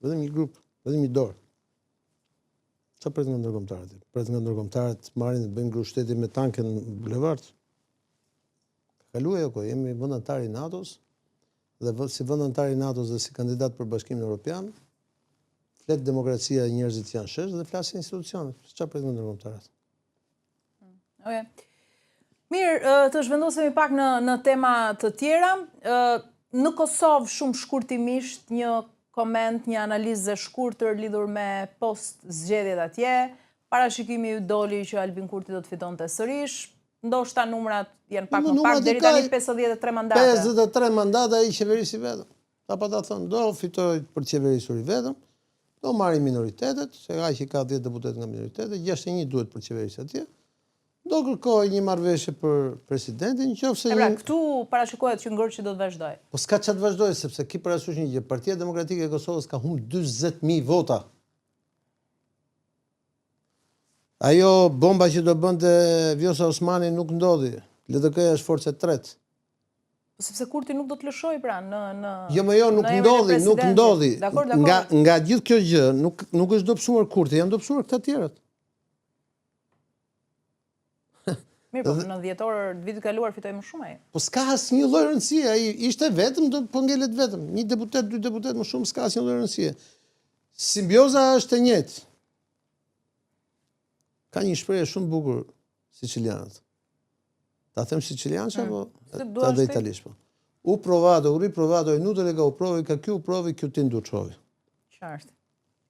Vetëm një grup, vetëm një dorë. Çfarë pret nga ndërkombëtarët? Pret nga ndërkombëtarët marrin të bëjnë grup shteti me tanke në bulevard? Kaluaj ajo kohë, jemi vend antar i NATO-s dhe si vend antar i NATO-s dhe si kandidat për Bashkimin Evropian, flet demokracia, njerëzit janë shesh dhe flasin institucionet. Çfarë pret nga ndërkombëtarët? Okay. Mirë, të zhvendosemi pak në tema të tjera. Në Kosovë shumë shkurtimisht një koment, një analizë shkurtër lidhur me post zgjedhjet atje. Parashikimi ju doli që Albin Kurti do të fitonte sërish. Ndoshta numrat janë pak më pak, deri tani 53 mandate. 53 mandate ai qeverisi vetëm. Apo ta thonë, do fitoj për qeverisur i vetëm, do marri minoritetet, se ai që ka 10 deputet nga minoritetet, 61 duhet për qeverisë atje. Do kërkoj një marrëveshje për presidentin, nëse këtu parashikohet që ngërçi do të vazhdojë. Po s'ka çfarë të vazhdojë, sepse ki parasysh një gjë, Partia Demokratike e Kosovës ka humbur 40.000 vota. Ajo bomba që do bënte Vjosa Osmani nuk ndodhi. LDK-ja është forcë e tretë. Sepse Kurti nuk do të lëshojë pra në Jo, nuk ndodhi. Nga gjithë kjo gjë nuk është dobësuar Kurti, janë dobësuar këta tjerët. Mirë, po në dhjetor vitit kaluar fitoi më shumë ai. Po s'ka asnjë lloj rëndësie, ai ishte vetëm, po ngelet vetëm. Një deputet, 2 deputet më shumë, s'ka asnjë lloj rëndësie. Simbioza është e njëjtë. Ka një shprehje shumë bukur sicilianët. Ta them sicilianë apo ta dhe italisht po. U provato, u riprovato, è inutile che u provi, che chiù provi, chiù ti indutrovi. Qartë.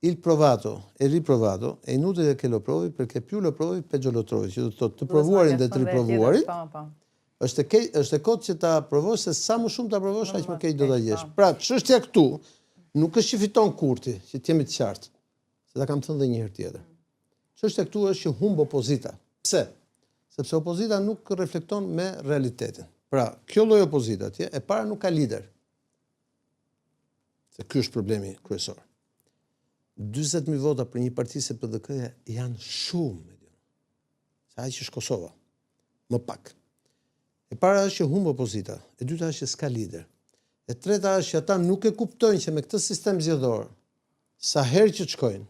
Il provato e riprovato è inutile che lo provi perché più lo provi peggio lo trovi. Që do të thotë të provuarin dhe të riprovuarit. Është e kot që ta provosh, se sa më shumë ta provosh aq më keq do ta gjesh. Pra, çështja këtu nuk është që fiton Kurti, që të jemi të qartë. Se ta kam thënë edhe një herë tjetër. Çështja këtu është që humb opozita. Pse? Sepse opozita nuk reflekton me realitetin. Pra, kjo lloj opozita atje e para nuk ka lider. Se ky është problemi kryesor. 40.000 vota për një parti se PDK-ja janë shumë. Sa aq është Kosova. Më pak. E para është që humb opozita, e dyta është që s'ka lider. E treta është që ata nuk e kuptojnë që me këtë sistem zgjedhor, sa herë që të shkojnë,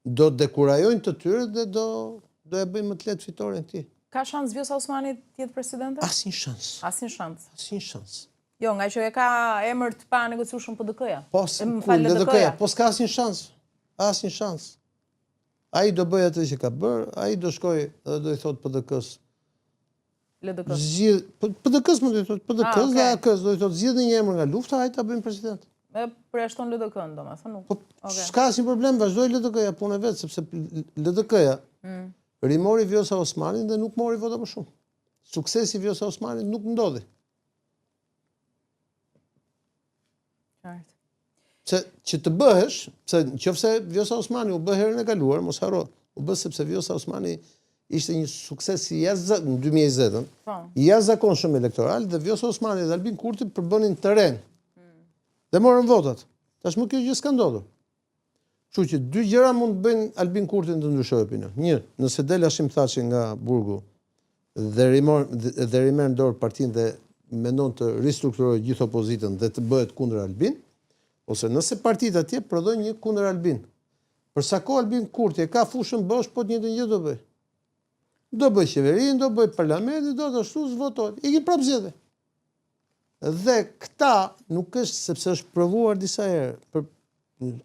do të dekurajojnë të tyre dhe do e bëjnë më të lehtë fitoren e tij. Ka shans Vjosa Osmani të jetë presidente? Asnjë shans. Asnjë shans. Asnjë shans. Jo, nga që e ka emër të pa negociuar PDK-ja. Po, LDK-ja, po s'ka asnjë shans. Asnjë shans. Ai do bëj atë që ka bërë, ai do shkoj dhe do i thot PDK-s. LDK. PDK-s mund të thot PDK-s dhe AK-s do i thot zgjidhni një emër nga lufta, ai ta bëjmë president. E përjashton LDK-n, domethënë nuk. Po s'ka asnjë problem, vazhdoi LDK-ja punën vet, sepse LDK-ja rimori Vjosa Osmanin dhe nuk mori vota më shumë. Suksesi Vjosa Osmanit nuk ndodhi. Se që të bëhesh, se nëse Vjosa Osmani u bë herën e kaluar, mos harro, u bë sepse Vjosa Osmani ishte një sukses në 2020, i jashtëzakonshëm elektoral, dhe Vjosa Osmani dhe Albin Kurti përbënin terren. Dhe morën votat. Tashmë kjo gjë s'ka ndodhur. Kështu që dy gjëra mund të bëjnë Albin Kurtin të ndryshojë opinion. Një, nëse del Hashim Thaçi nga burgu dhe rimerr në dorë partinë dhe mendon të ristrukturojë gjithë opozitën dhe të bëhet kundër Albin, ose nëse partitë atje prodhojnë një kundër Albin. Për sa kohë Albin Kurti e ka fushën bosh, po të njëjtën gjë do bëj. Do bëj qeverinë, do bëj parlamentin, do të ashtu zvotohet. Ikin prapë zgjedhje. Dhe këta nuk është sepse është provuar disa herë për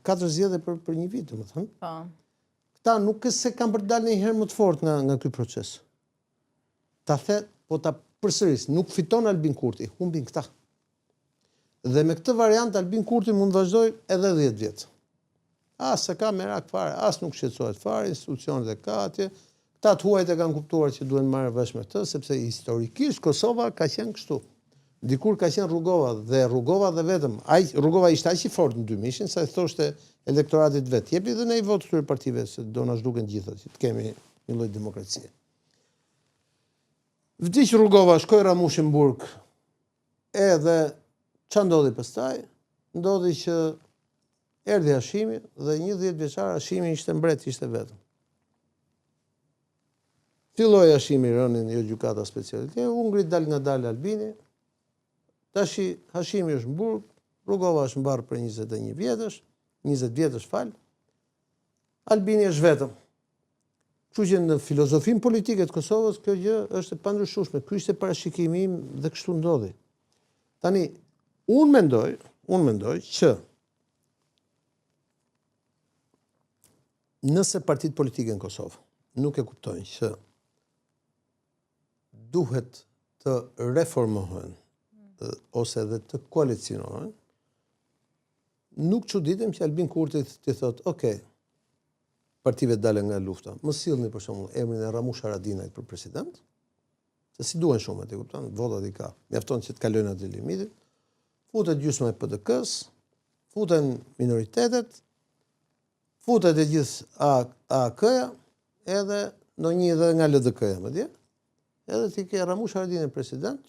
4 zgjedhje për një vit, domethënë. Këta nuk është se kanë për të dalë ndonjëherë më të fortë nga ky proces. Ta the, po ta përsëris, nuk fiton Albin Kurti, humbin këta. Dhe me këtë variant Albin Kurti mund të vazhdojë edhe 10 vjet. As se ka merak fare, as nuk shqetësohet fare, institucionet e ka atje. Këta të huajt e kanë kuptuar që duhen marrë vesh me këtë, sepse historikisht Kosova ka qenë kështu. Dikur ka qenë Rugova dhe vetëm. Rugova ishte aq i fortë në 2000, sa i thoshte elektoratit vet, jepi dhe ne i votë këtyre partive, se do na zhduken gjitha që të kemi një lloj demokracie. Vdiq Rugova, shkoi Ramushi në burg, edhe ç'a ndodhi pastaj? Ndodhi që erdhi Hashimi dhe një 10 vjeçar Hashimi ishte mbret, ishte vetëm. Filloi Hashimi rënin jo gjykata speciale, u ngrit dal nga dal Albini. Tashi Hashimi është në burg, Rugova është mbarë për 21 vjetësh, 20 vjetësh fal. Albini është vetëm. Kështu që në filozofinë politike të Kosovës kjo gjë është e pandryshueshme. Ky ishte parashikimi im dhe kështu ndodhi. Tani unë mendoj që nëse partitë politike në Kosovë nuk e kuptojnë që duhet të reformohen ose edhe të koalicionohen, nuk çuditem që Albin Kurti të thotë, okay, partive dalen nga lufta, më sillni për shembull emrin e Ramush Haradinajt për president, se si duhen shumë atë, kupton, votat i ka. Mjafton që të kalojnë atë limitin, futet gjysma e PDK-s, futen minoritetet, futet e gjithë AK-ja, edhe ndonjë edhe nga LDK-ja madje, edhe ti ke Ramush Haradinaj president,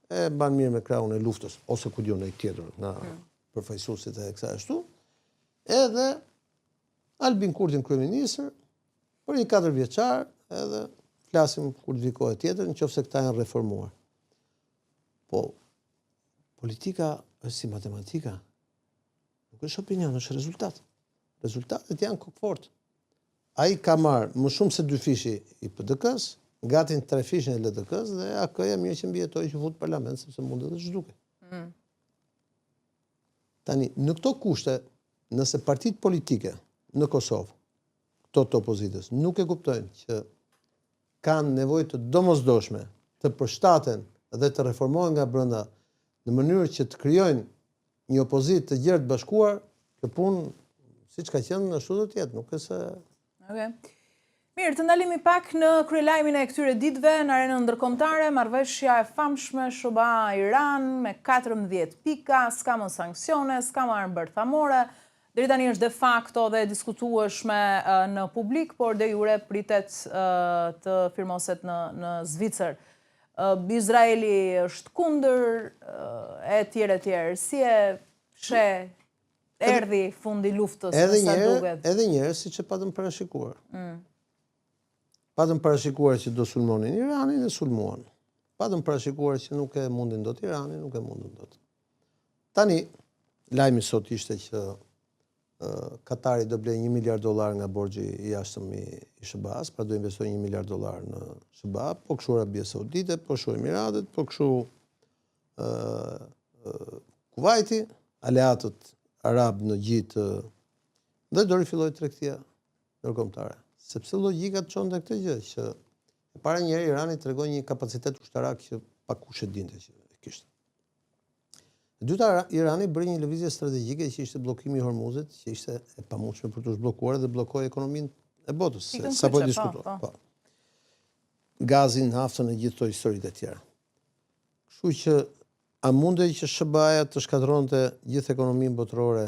e mban mirë me krahun e luftës, ose ku diun ai tjetër nga përfaqësuesit e kësaj ashtu, edhe Albin Kurtin kryeministër për një 4 vjeçar, edhe flasim kur të vikohet tjetër, nëse këta janë reformuar. Po politika është si matematika. Nuk është opinion, është rezultat. Rezultatet janë kokfort. Ai ka marrë më shumë se 2 fishi i PDK-s, gati 3 fishin e LDK-s dhe AK-ja mirë që mbijetoi që fut parlament sepse mund të zhduket. Tani, në këto kushte, nëse partitë politike në Kosovë, këto të opozitës, nuk e kuptojnë që kanë nevojë të domosdoshme të përshtaten dhe të reformohen nga brenda në mënyrë që të krijojnë një opozitë të gjerë të bashkuar, kjo punë siç ka qenë ashtu do të jetë, nuk është se Okay. Mirë, të ndalemi pak në kryelajmin e këtyre ditëve në arenën ndërkombëtare, marrëveshja e famshme SBA-Iran me 14 pika, s'ka më sanksione, s'ka më armë bërthamore. Deri tani është de facto dhe diskutueshme në publik, por de jure pritet të firmoset në Zvicër. Izraeli është kundër, e tjerë. Si e she erdhi fundi luftës në sa duket? Edhe një herë, siç e patëm parashikuar. Patëm parashikuar që do sulmonin Iranin, e sulmuan. Patëm parashikuar që nuk e mundin dot Iranin, nuk e mundin dot. Tani, lajmi sot ishte që Katari do blej $1 miliard nga borxhi i jashtëm i SBA-s, pra do investoj $1 miliard në SBA, po kështu Arabia Saudite, po kështu Emiratet, po kështu Kuwaiti, aleatët arab në gjithë, dhe do rifilloj tregtia ndërkombëtare. Sepse logjika të çonte këtë gjë, që e para njëherë Irani tregon një kapacitet ushtarak që pakush e dinte që kishte. E dyta, Irani bëri një lëvizje strategjike që ishte bllokimi i Hormuzit, që ishte e pamundshme për të zhbllokuar dhe bllokoi ekonominë e botës, sapo diskutuar. Po. Gazin, naftën e gjithë këto historitë e tjera. Kështu që a mundej që SBA-ja të shkatërronte gjithë ekonominë botërore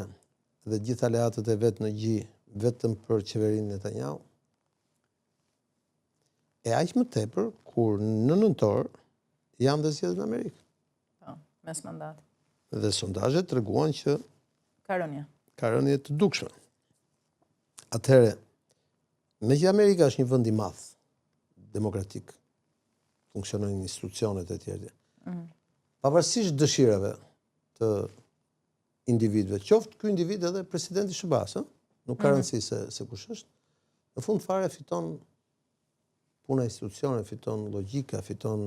dhe gjithë aleatët e vet në gjë vetëm për qeverinë Netanyahu? E aq më tepër kur në nëntor janë dhe zgjedhjet në Amerikë. Po, mes mandat. Dhe sondazhet treguan që ka rënje të dukshme. Atëherë, me që Amerika është një vend i madh, demokratik, funksionojnë institucionet e tjera. Pavarësisht dëshirave të individëve, qoftë ky individ edhe presidenti Shëbas, nuk ka rëndësi se kush është, në fund fare fiton puna e institucioneve, fiton logjika, fiton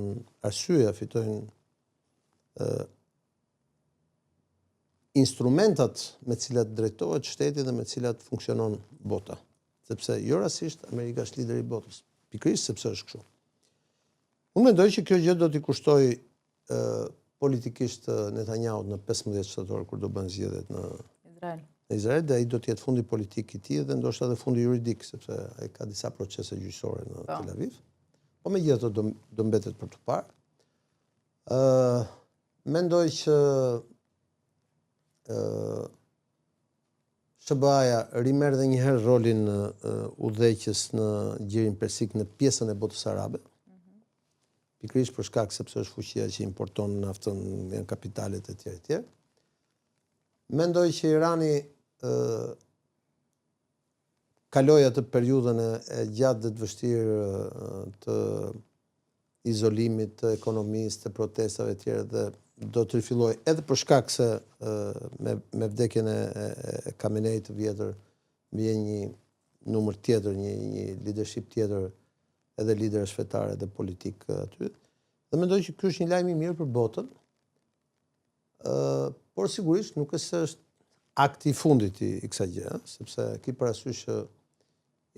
arsyeja, fitojnë instrumentat me cilat drejtohet shteti dhe me cilat funksionon bota. Sepse jo rastësisht Amerika është lideri i botës. Pikërisht sepse është kështu. Unë mendoj që kjo gjë do t'i kushtoj politikisht Netanyahu në 15 shtator kur do bën zgjedhjet në Izrael, dhe ai do të jetë fundi politik i tij dhe ndoshta edhe fundi juridik, sepse ai ka disa procese gjyqësore në Tel Aviv. Po megjithatë do mbetet për të parë. Mendoj që SBA-ja rimerr edhe një herë rolin udhëheqës në gjirin persik në pjesën e botës arabe. Pikërisht për shkak sepse është fuqia që importon naftën nga kapitalet e tjera e tjera. Mendoj që Irani kaloi atë periudhën e gjatë dhe të vështirë të izolimit, të ekonomisë, të protestave të tjera dhe do të rifilloj edhe për shkak se me vdekjen e Khameneit të vjetër vjen një numër tjetër, një leadership tjetër, edhe liderësh fetare dhe politik aty. Dhe mendoj që ky është një lajm i mirë për botën, por sigurisht nuk është akti i fundit i kësaj gjë, sepse ki parasysh që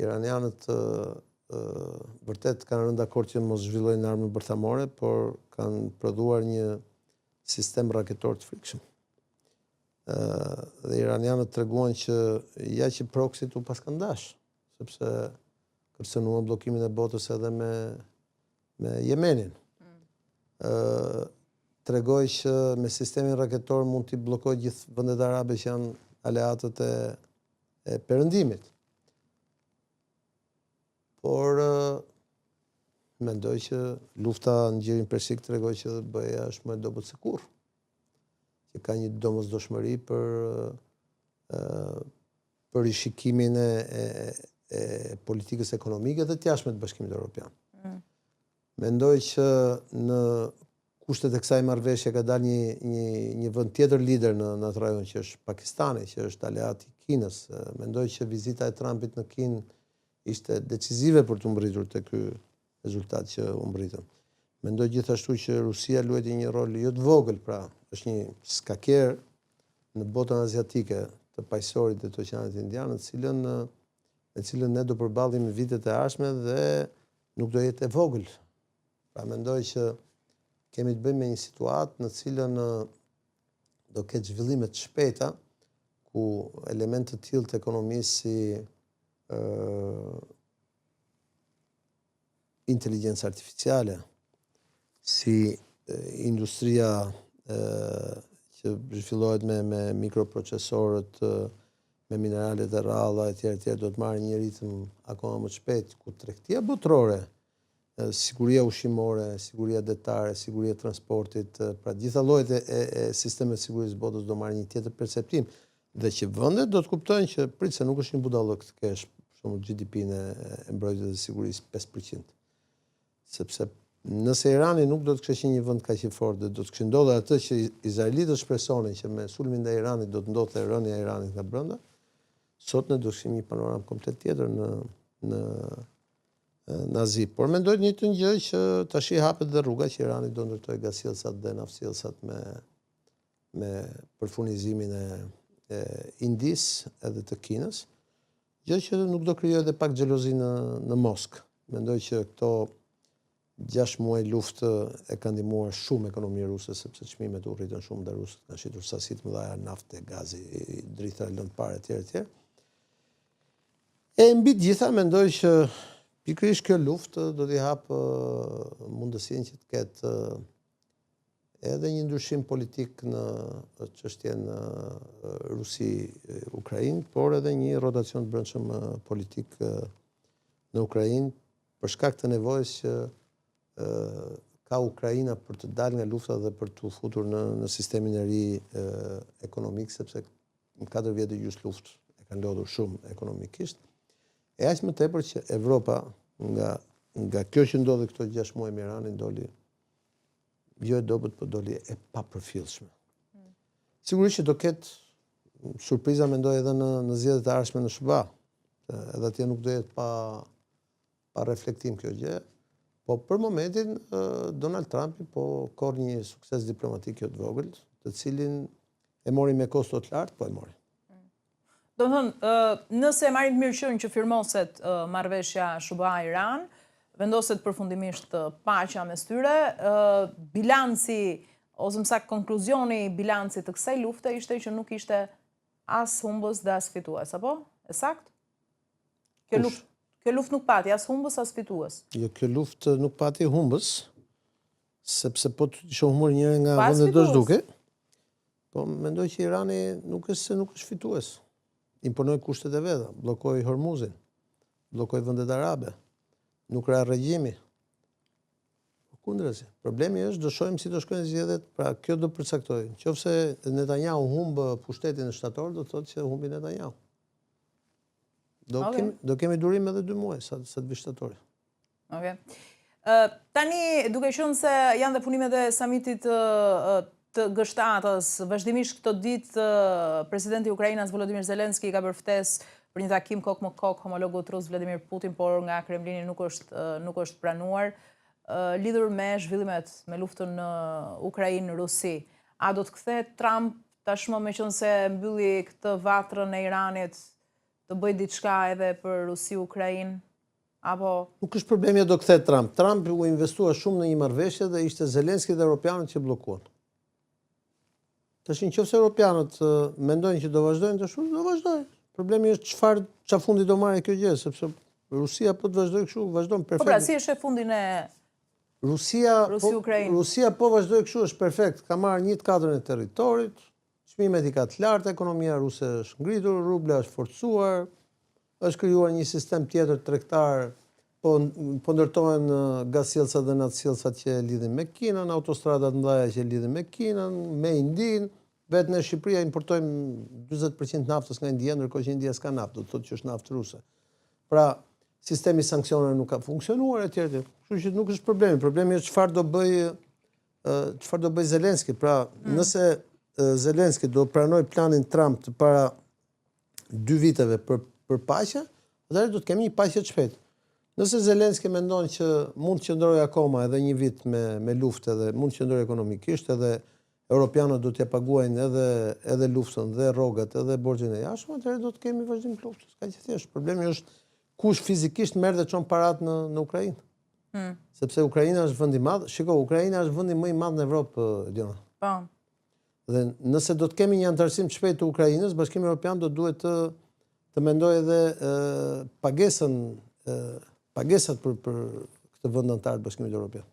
iranianët vërtet kanë rënë dakord që mos zhvillojnë armë bërthamore, por kanë prodhuar një sistem raketor të frikshëm. Dhe iranianët treguan që ja që proxyt u paskan dash, sepse kërcënuan bllokimin e botës edhe me Yemenin. Tregoj që me sistemin raketor mund t'i bllokojë gjithë vendet arabe që janë aleatët e perëndimit. Por mendoj që lufta në gjirin persik tregoj që BE-ja është më e dobët se kurrë. Që ka një domosdoshmëri për rishikimin e politikës ekonomike dhe të jashtme të Bashkimit Evropian. Mendoj që në kushtet e kësaj marrëveshje ka dalë një vend tjetër lider në atë rajon që është Pakistani, që është aleat i Kinës. Mendoj që vizita e Trumpit në Kinë ishte decisive për të mbërritur te ky rezultat që u mbritën. Mendoj gjithashtu që Rusia luajti një rol jo të vogël, pra është një skaker në botën aziatike të paqësorit të Oqeanit Indian, me cilën ne do përballim në vitet e ardhshme dhe nuk do jetë e vogël. Pra mendoj që kemi të bëjmë me një situatë në cilën do ketë zhvillime të shpejta ku elemente të tillë të ekonomisë si inteligencë artificiale, si industria që zhvillohet me mikroprocesorët, me mineralet e rralla e tjera do të marrë një ritëm akoma më të shpejt, ku tregtia botërore, siguria ushqimore, siguria detare, siguria transportit, pra gjitha llojet e sistemet të sigurisë botës do marrë një tjetër perceptim dhe që vendet do të kuptojnë që prit se nuk është një budallëk të kesh për shembull GDP-n e mbrojtjes dhe sigurisë 5%. Sepse nëse Irani nuk do të kishte një vend kaq i fortë, do të kishte ndodhur atë që izraelitët shpresonin që me sulmin ndaj Iranit do të ndodhte rënja e Iranit nga brenda, sot ne do të kishim një panoramë komplet tjetër në Azi. Por mendoj një të gjë që tash i hapet dhe rruga që Irani do ndërtojë gasjellsat dhe naftësjellsat me përfurnizimin e Indis edhe të Kinës, gjë që nuk do krijojë edhe pak xhelozi në Moskë. Mendoj që këto 6 muaj luftë e kanë ndihmuar shumë ekonominë ruse, sepse çmimet u rritën shumë dhe rusët kanë shitur sasi të mëdha nafte, gazi, drita e lënë parë etj. E mbi të gjitha mendoj që pikërisht kjo luftë do t'i hapë mundësinë që të ketë edhe një ndryshim politik në çështjen Rusi-Ukrainë, por edhe një rotacion të brendshëm politik në Ukrainë për shkak të nevojës që ka Ukraina për të dalë nga lufta dhe për të futur në sistemin e ri ekonomik, sepse në 4 vjet e gjysmë luftë e ka lodhur shumë ekonomikisht. E aq më tepër që Evropa nga kjo që ndodhi këto 6 muaj me Iranin doli jo e dobët, po doli e papërfillshme. Sigurisht që do ketë surpriza, mendoj, edhe në zgjedhjet e ardhshme në SBA. Edhe atje nuk do jetë pa reflektim kjo gjë. Po për momentin Donald Trumpi po korr një sukses diplomatik jo të vogël, të cilin e mori me kosto të lartë, po e mori. Do të thënë, nëse e marrim mirë qënë që firmoset marrëveshja SBA-Iran, vendoset përfundimisht paqja mes tyre, bilanci ose më saktë konkluzioni i bilancit të kësaj lufte ishte që nuk ishte as humbës dhe as fitues, apo? E saktë? Kjo luftë nuk pati as humbës as fitues. Jo, kjo luftë nuk pati humbës, sepse po të ishte humbur njëre nga vendet do zhduke, po mendoj që Irani nuk është fitues. Imponoi kushtet e veta, bllokoi Hormuzin, bllokoi vendet arabe, nuk ra regjimi. Kundërzi. Problemi është do shohim si do shkojnë zgjedhjet, pra kjo do përcaktoj. Nëse Netanyahu humb pushtetin shtator, do thotë që humbi Netanyahu. Do kemi durim edhe 2 muaj sa të vi shtatori. Okay. Tani, duke qenë se janë dhe punimet e samitit të G7-s, vazhdimisht këto ditë presidenti i Ukrainës Volodymyr Zelensky ka bërë ftesë për një takim kok më kok homologut rus Vladimir Putin, por nga Kremlini nuk është pranuar, lidhur me zhvillimet me luftën në Ukrainë-Rusi. A do të kthehet Trump tashmë, meqense mbylli këtë vatrën e Iranit, të bëjë diçka edhe për Rusi-Ukrainë? Apo nuk është problemi do kthehet Trump. Trump u investua shumë në një marrëveshje dhe ishte Zelensky dhe europianët që bllokuan. Tash nëse europianët mendojnë që do vazhdojnë të shumë, do vazhdojnë. Problemi është çfarë fundi do marrë kjo gjë, sepse Rusia po të vazhdojë kështu, vazhdon perfekt. Po pra, si është fundin e Rusi-Ukrainë? Rusia po vazhdojë kështu, është perfekt, ka marrë 1/4 e territorit, çmimet i ka të larta, ekonomia ruse është ngritur, rubla është forcuar, është krijuar një sistem tjetër tregtar, po ndërtohen gazsjellcat dhe natësjellcat që lidhin me Kinën, autostradat mëdha që lidhin me Kinën, me Indinë. Vetë në Shqipëria importojmë 40% naftës nga India, ndërkohë që India s'ka naftë, do të thotë që është naftë ruse. Pra, sistemi i sanksioneve nuk ka funksionuar etj. Kështu që nuk është problemi. Problemi është çfarë do bëj Zelensky. Pra, nëse Zelensky do pranoj planin Trump të para 2 viteve për paqe, atëherë do të kemi një paqe të shpejtë. Nëse Zelensky mendon që mund të qëndrojë akoma edhe 1 vit me luftë dhe mund të qëndrojë ekonomikisht, edhe europianët do t'ja paguajnë edhe luftën dhe rrogat edhe borxhin e jashtëm, atëherë do të kemi vazhdim të luftës. Ka që thjesht. Problemi është kush fizikisht merr dhe çon parat në Ukrainë. Sepse Ukraina është vend i madh. Shiko, Ukraina është vendi më i madh në Evropë, Diona. Po. Dhe nëse do të kemi një antarësim të shpejtë të Ukrainës, Bashkimi Evropian do duhet të mendojë edhe pagesat për këtë vend antar të Bashkimit Evropian.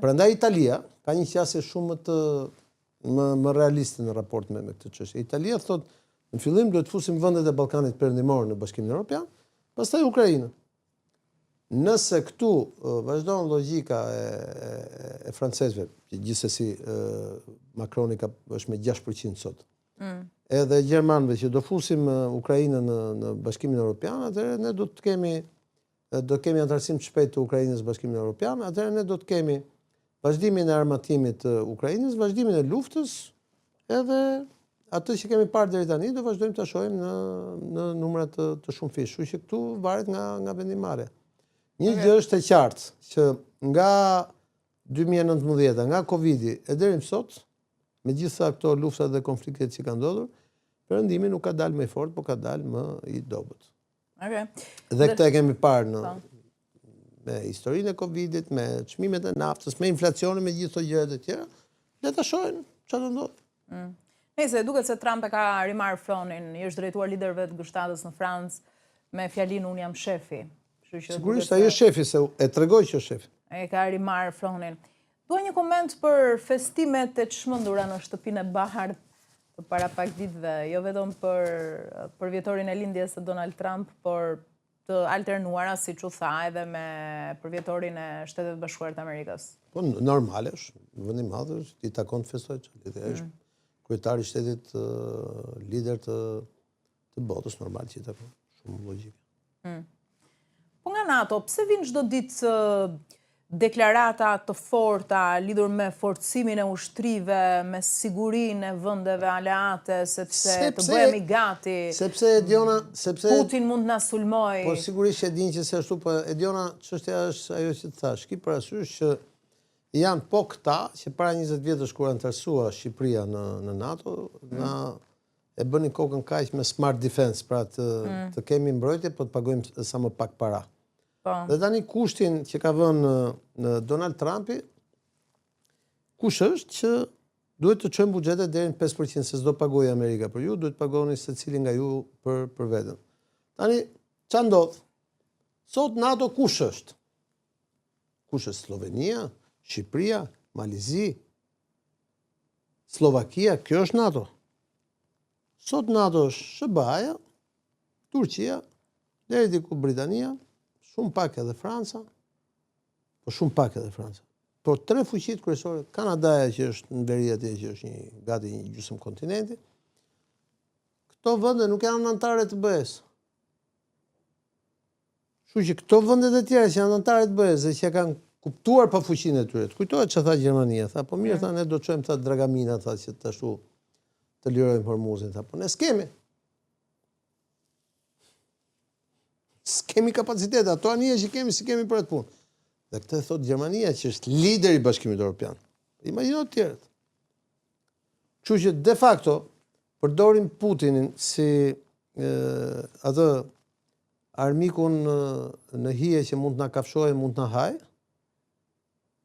Prandaj Italia ka një qasje shumë më realiste në raport me këtë çështje. Italia thotë, në fillim duhet të fusim vendet e Ballkanit Perëndimor në Bashkimin Evropian, pastaj Ukrainën. Nëse këtu vazhdon logjika e francezëve, që gjithsesi Macroni është me 6% sot, edhe gjermanëve që do fusim Ukrainën në Bashkimin Evropian, atëherë ne do kemi antarësim të shpejtë të Ukrainës në Bashkimin Evropian, atëherë ne do të kemi vazhdimin e armatimit të Ukrainës, vazhdimin e luftës, edhe atë që kemi parë deri tani do vazhdojmë ta shohim në numra të shumë fish. Kështu që këtu varet nga vendimarrja. Një gjë është e qartë që nga 2019, nga Covidi e deri më sot, me gjitha këto lufta dhe konfliktet që kanë ndodhur, perëndimi nuk ka dalë më i fortë, por ka dalë më i dobët. Dhe këtë e kemi parë me historinë e Covidit, me çmimet e naftës, me inflacionin, me gjithë këto gjëra të tjera, le ta shohim çfarë do ndodhë. Nëse duket se Trump e ka rimarr fronin, i është drejtuar liderëve të G7-s në Francë me fjalinë unë jam shefi. Sigurisht ai është shefi, se e tregoi që është shefi. E ka rimarr fronin. Dua një koment për festimet e çmendura në shtëpinë e Bardh të para pak ditëve, jo vetëm për vjetorin e lindjes së Donald Trump, por të alternuara, siç u tha, edhe me përvjetorin e Shtetet Bashkuara të Amerikës. Po normale është, vendi i madh është, i takon të festojë çfarë është kryetari i shtetit, lider të botës, normal që i takon, shumë logjike. Po nga NATO, pse vin çdo ditë deklarata të forta lidhur me forcimin e ushtrive, me sigurinë e vendeve aleate, sepse të bëhemi gati. Sepse Ediona, Putin mund na sulmoj. Po sigurisht e din që se ashtu, po Ediona, çështja është ajo që thash, ki parasysh që janë po këta që para 20 vjetësh kur antarësua Shqipëria në NATO, na e bëni kokën kaq me smart defense, pra të kemi mbrojtje, po të pagojmë sa më pak para. Dhe tani kushtin që ka vënë në Donald Trumpi, kush është që duhet të çojmë buxhetet deri në 5%, se s'do pagojë Amerika për ju, duhet pagoni secili nga ju për veten. Tani ç'a ndodh? Sot NATO kush është? Kush është Slovenia, Shqipëria, Malizi, Slovakia, kjo është NATO. Sot NATO është SBA-ja, Turqia, deri diku Britania, shumë pak edhe Franca, po shumë pak edhe Franca. Por 3 fuqit kryesore, Kanadaja që është në veri atje, që është gati një gjysmë kontinenti, këto vende nuk janë anëtare të BE-s. Kështu që këto vendet e tjera që janë anëtare të BE-s dhe që kanë kuptuar pa fuqinë e tyre. Kujtohet që tha Gjermania, tha, po mirë, tha, ne do të çojmë tha Dragamina, tha, që të ashtu të lirojmë Hormuzin, tha, po ne s'kemi. S'kemi kapacitet, ato anije që kemi, si kemi për atë punë. Dhe këtë thot Gjermania, që është lider i Bashkimit Evropian. Imagjino të tjerët. Kështu që de facto përdorim Putinin si atë armikun në hije që mund të na kafshojë, mund të na hajë.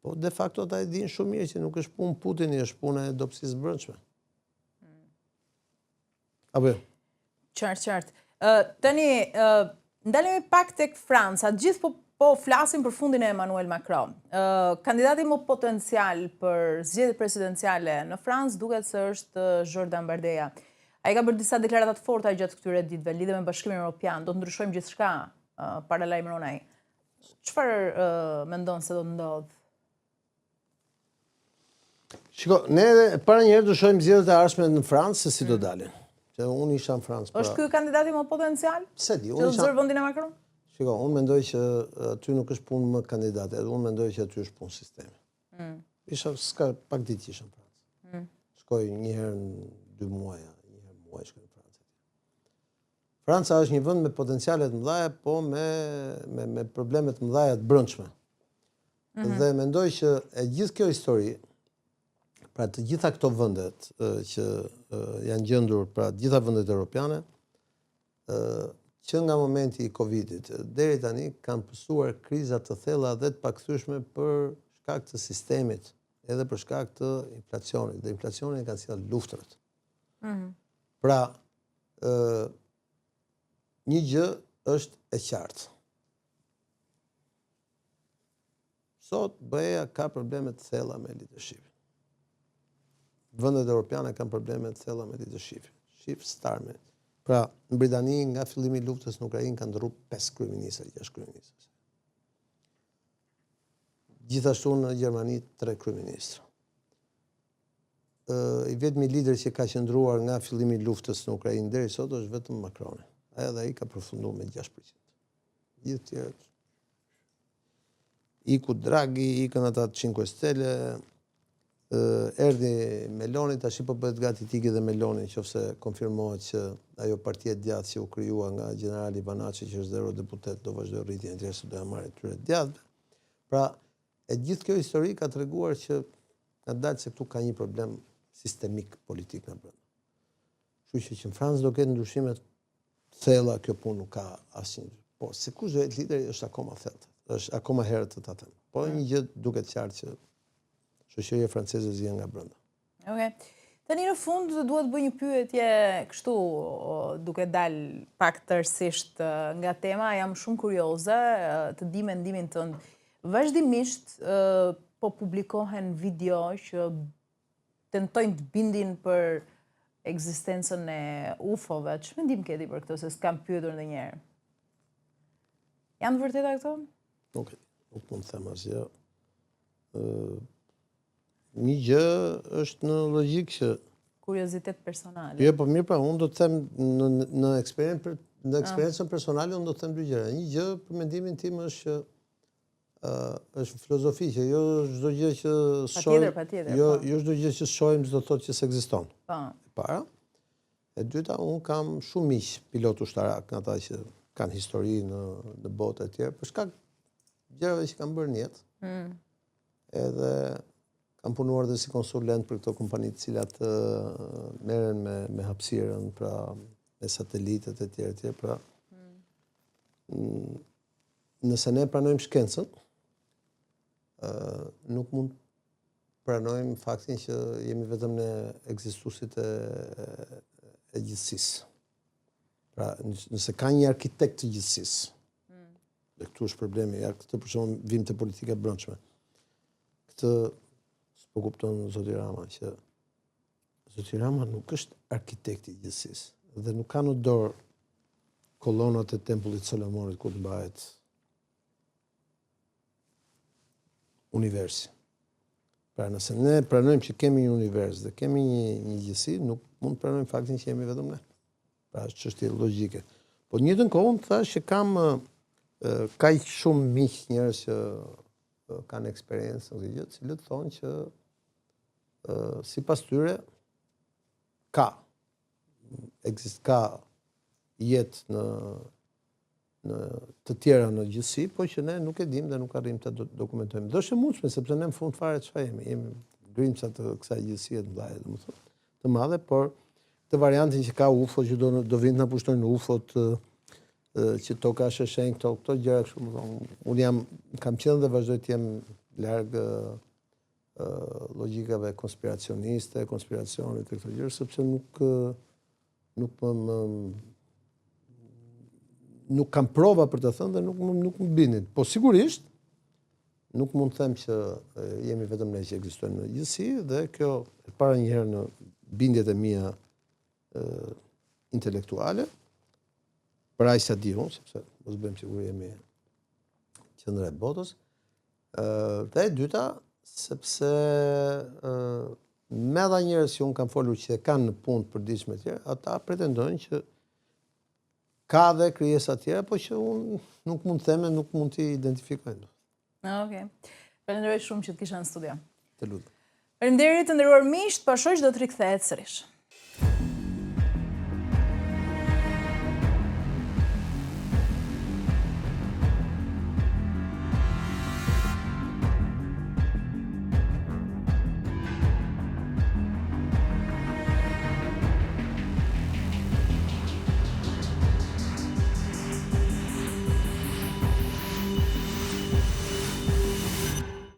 Po de facto ata e dinë shumë mirë që nuk është punë Putini, është puna e dobësisë brendshme. Apo jo? Qartë. Tani, ndalemi pak tek Franca. Gjithë po flasim për fundin e Emmanuel Macron. Kandidati më potencial për zgjedhjet presidenciale në Francë duket se është Jordan Bardella. Ai ka bërë disa deklarata të forta gjatë këtyre ditëve lidhur me Bashkimin Evropian. Do të ndryshojmë gjithçka, paralajmëron ai. Çfarë mendon se do të ndodhë? Shiko, ne para një herë do shohim zgjedhjet e ardhshme në Francë se si do dalin. Që unë isha në Francë. Është ky kandidati më potencial? Se di, unë isha... Që vendin e Macron? Shiko, unë mendoj që aty nuk është punë më kandidate, edhe unë mendoj që aty është punë sistemi. Isha, s'ka pak ditë që isha në Francë. Shkoj një herë në 2 muaj, një herë muaj shkoj në Francë. Franca është një vend me potencialet mëdha, po me problemet mëdha të brendshme. Dhe mendoj që e gjithë kjo histori, pra të gjitha këto vendet që janë gjendur, pra të gjitha vendet europiane, që nga momenti i Covidit deri tani kanë pësuar kriza të thella dhe të pakthyeshme për shkak të sistemit, edhe për shkak të inflacionit. Dhe inflacionin kanë sjellë luftrat. Pra, një gjë është e qartë. Sot BE-ja ka probleme të thella me leadership. Vendet europiane kanë probleme të thella me leadership. Shif Starmer. Pra, në Britani, nga fillimi i luftës në Ukrainë, kanë ndërruar 5 kryeministra, 6 kryeministra. Gjithashtu në Gjermani 3 kryeministra. I vetmi lider që ka qëndruar nga fillimi i luftës në Ukrainë deri sot është vetëm Macron. Edhe ai ka përfunduar me 6%. Gjithë tjerët. Iku Draghi, ikën ata 5 Stelle, erdhi Meloni, tash po bëhet gati tiki dhe Meloni, nëse konfirmohet që ajo partia e djathtë që u krijua nga generali Vanaçi, që është 0 deputet, do vazhdoj rritjen e tij, do ja marrë tyre djathtë. Pra, e gjithë kjo histori ka treguar që ka dalë se këtu ka një problem sistemik politik në brenda. Kështu që në Francë do ketë ndryshime thella, kjo punë nuk ka asnjë. Po, sikush do jetë lideri është akoma thellë. Është akoma herët të ta them. Po një gjë duket qartë që shoqëria franceze zgjen nga brenda. Okej. Tani në fund duhet bëj një pyetje kështu duke dal pak tërësisht nga tema, jam shumë kurioze të di mendimin tënd. Vazhdimisht po publikohen video që tentojnë të bindin për ekzistencën e UFO-ve. Ç'mendim keti për këtë, se s'kam pyetur ndonjëherë? Janë vërteta këto? Nuk mund të them asgjë. Një gjë është në logjikë që Kuriozitet personale. jo, po mirë, pra, unë do të them në eksperiencën personale unë do të them dy gjëra. Një gjë për mendimin tim është që është filozofi që jo çdo gjë që shohim, jo çdo gjë që shohim s'do të thotë që s'ekziston. Po. E para. E dyta, unë kam shumë miq pilot ushtarak, ata që kanë histori në botë e tjerë, për shkak gjërave që kanë bërë në jetë. Edhe kam punuar dhe si konsulent për këto kompani të cilat merren me hapësirën, pra me satelitet e tjerë, pra nëse ne pranojmë shkencën, nuk mund pranojmë faktin që jemi vetëm ne ekzistuesit e gjithësisë. Pra, nëse ka një arkitekt të gjithësisë, dhe këtu është problemi, këtë për shembull vim të politika e brendshme. Këtë s'po kupton zoti Rama, që zoti Rama nuk është arkitekti i gjithësisë dhe nuk ka në dorë kolonat e tempullit Solomonit ku të mbahet universi. Pra, nëse ne pranojmë që kemi një univers dhe kemi një gjithësi, nuk mund të pranojmë faktin që jemi vetëm ne. Pra, është çështje logjike. Po në njëjtën kohë unë thash që kam kaq shumë miq njerëz që kanë eksperiencë në këtë gjë, të cilët thonë që sipas tyre ka jetë në të tjera në gjithësi, po që ne nuk e dim dhe nuk arrim të dokumentojmë. Do është e mundshme, sepse ne në fund fare çfarë jemi? Jemi grimca të kësaj gjithësie të mëdha, domethënë, të madhe, por të variantin që ka UFO, që do vinë na pushtojnë UFO-t, që toka është e shenjtë, këto gjëra kështu, unë kam qenë dhe vazhdoj të jem larg logjikave konspiracioniste, konspiracionit e këto gjëra, sepse nuk kam prova për të thënë dhe nuk më bindin. Po sigurisht, nuk mund të them që jemi vetëm ne që ekzistojmë në gjithësi, dhe kjo e para një herë në bindjet e mia intelektuale, për aq sa di unë, sepse mos bëjmë sigur jemi qendra e botës. Dhe e dyta, sepse me dha njerëz që unë kam folur që kanë në punë të përditshme të tjera, ata pretendojnë që ka dhe krijesa tjera, po që unë nuk mund të them, nuk mund t'i identifikojnë. Okej. Falenderoj shumë që të kisha në studio. Të lutem. Faleminderit të nderuar miq, pashoj që do të rikthehet sërish.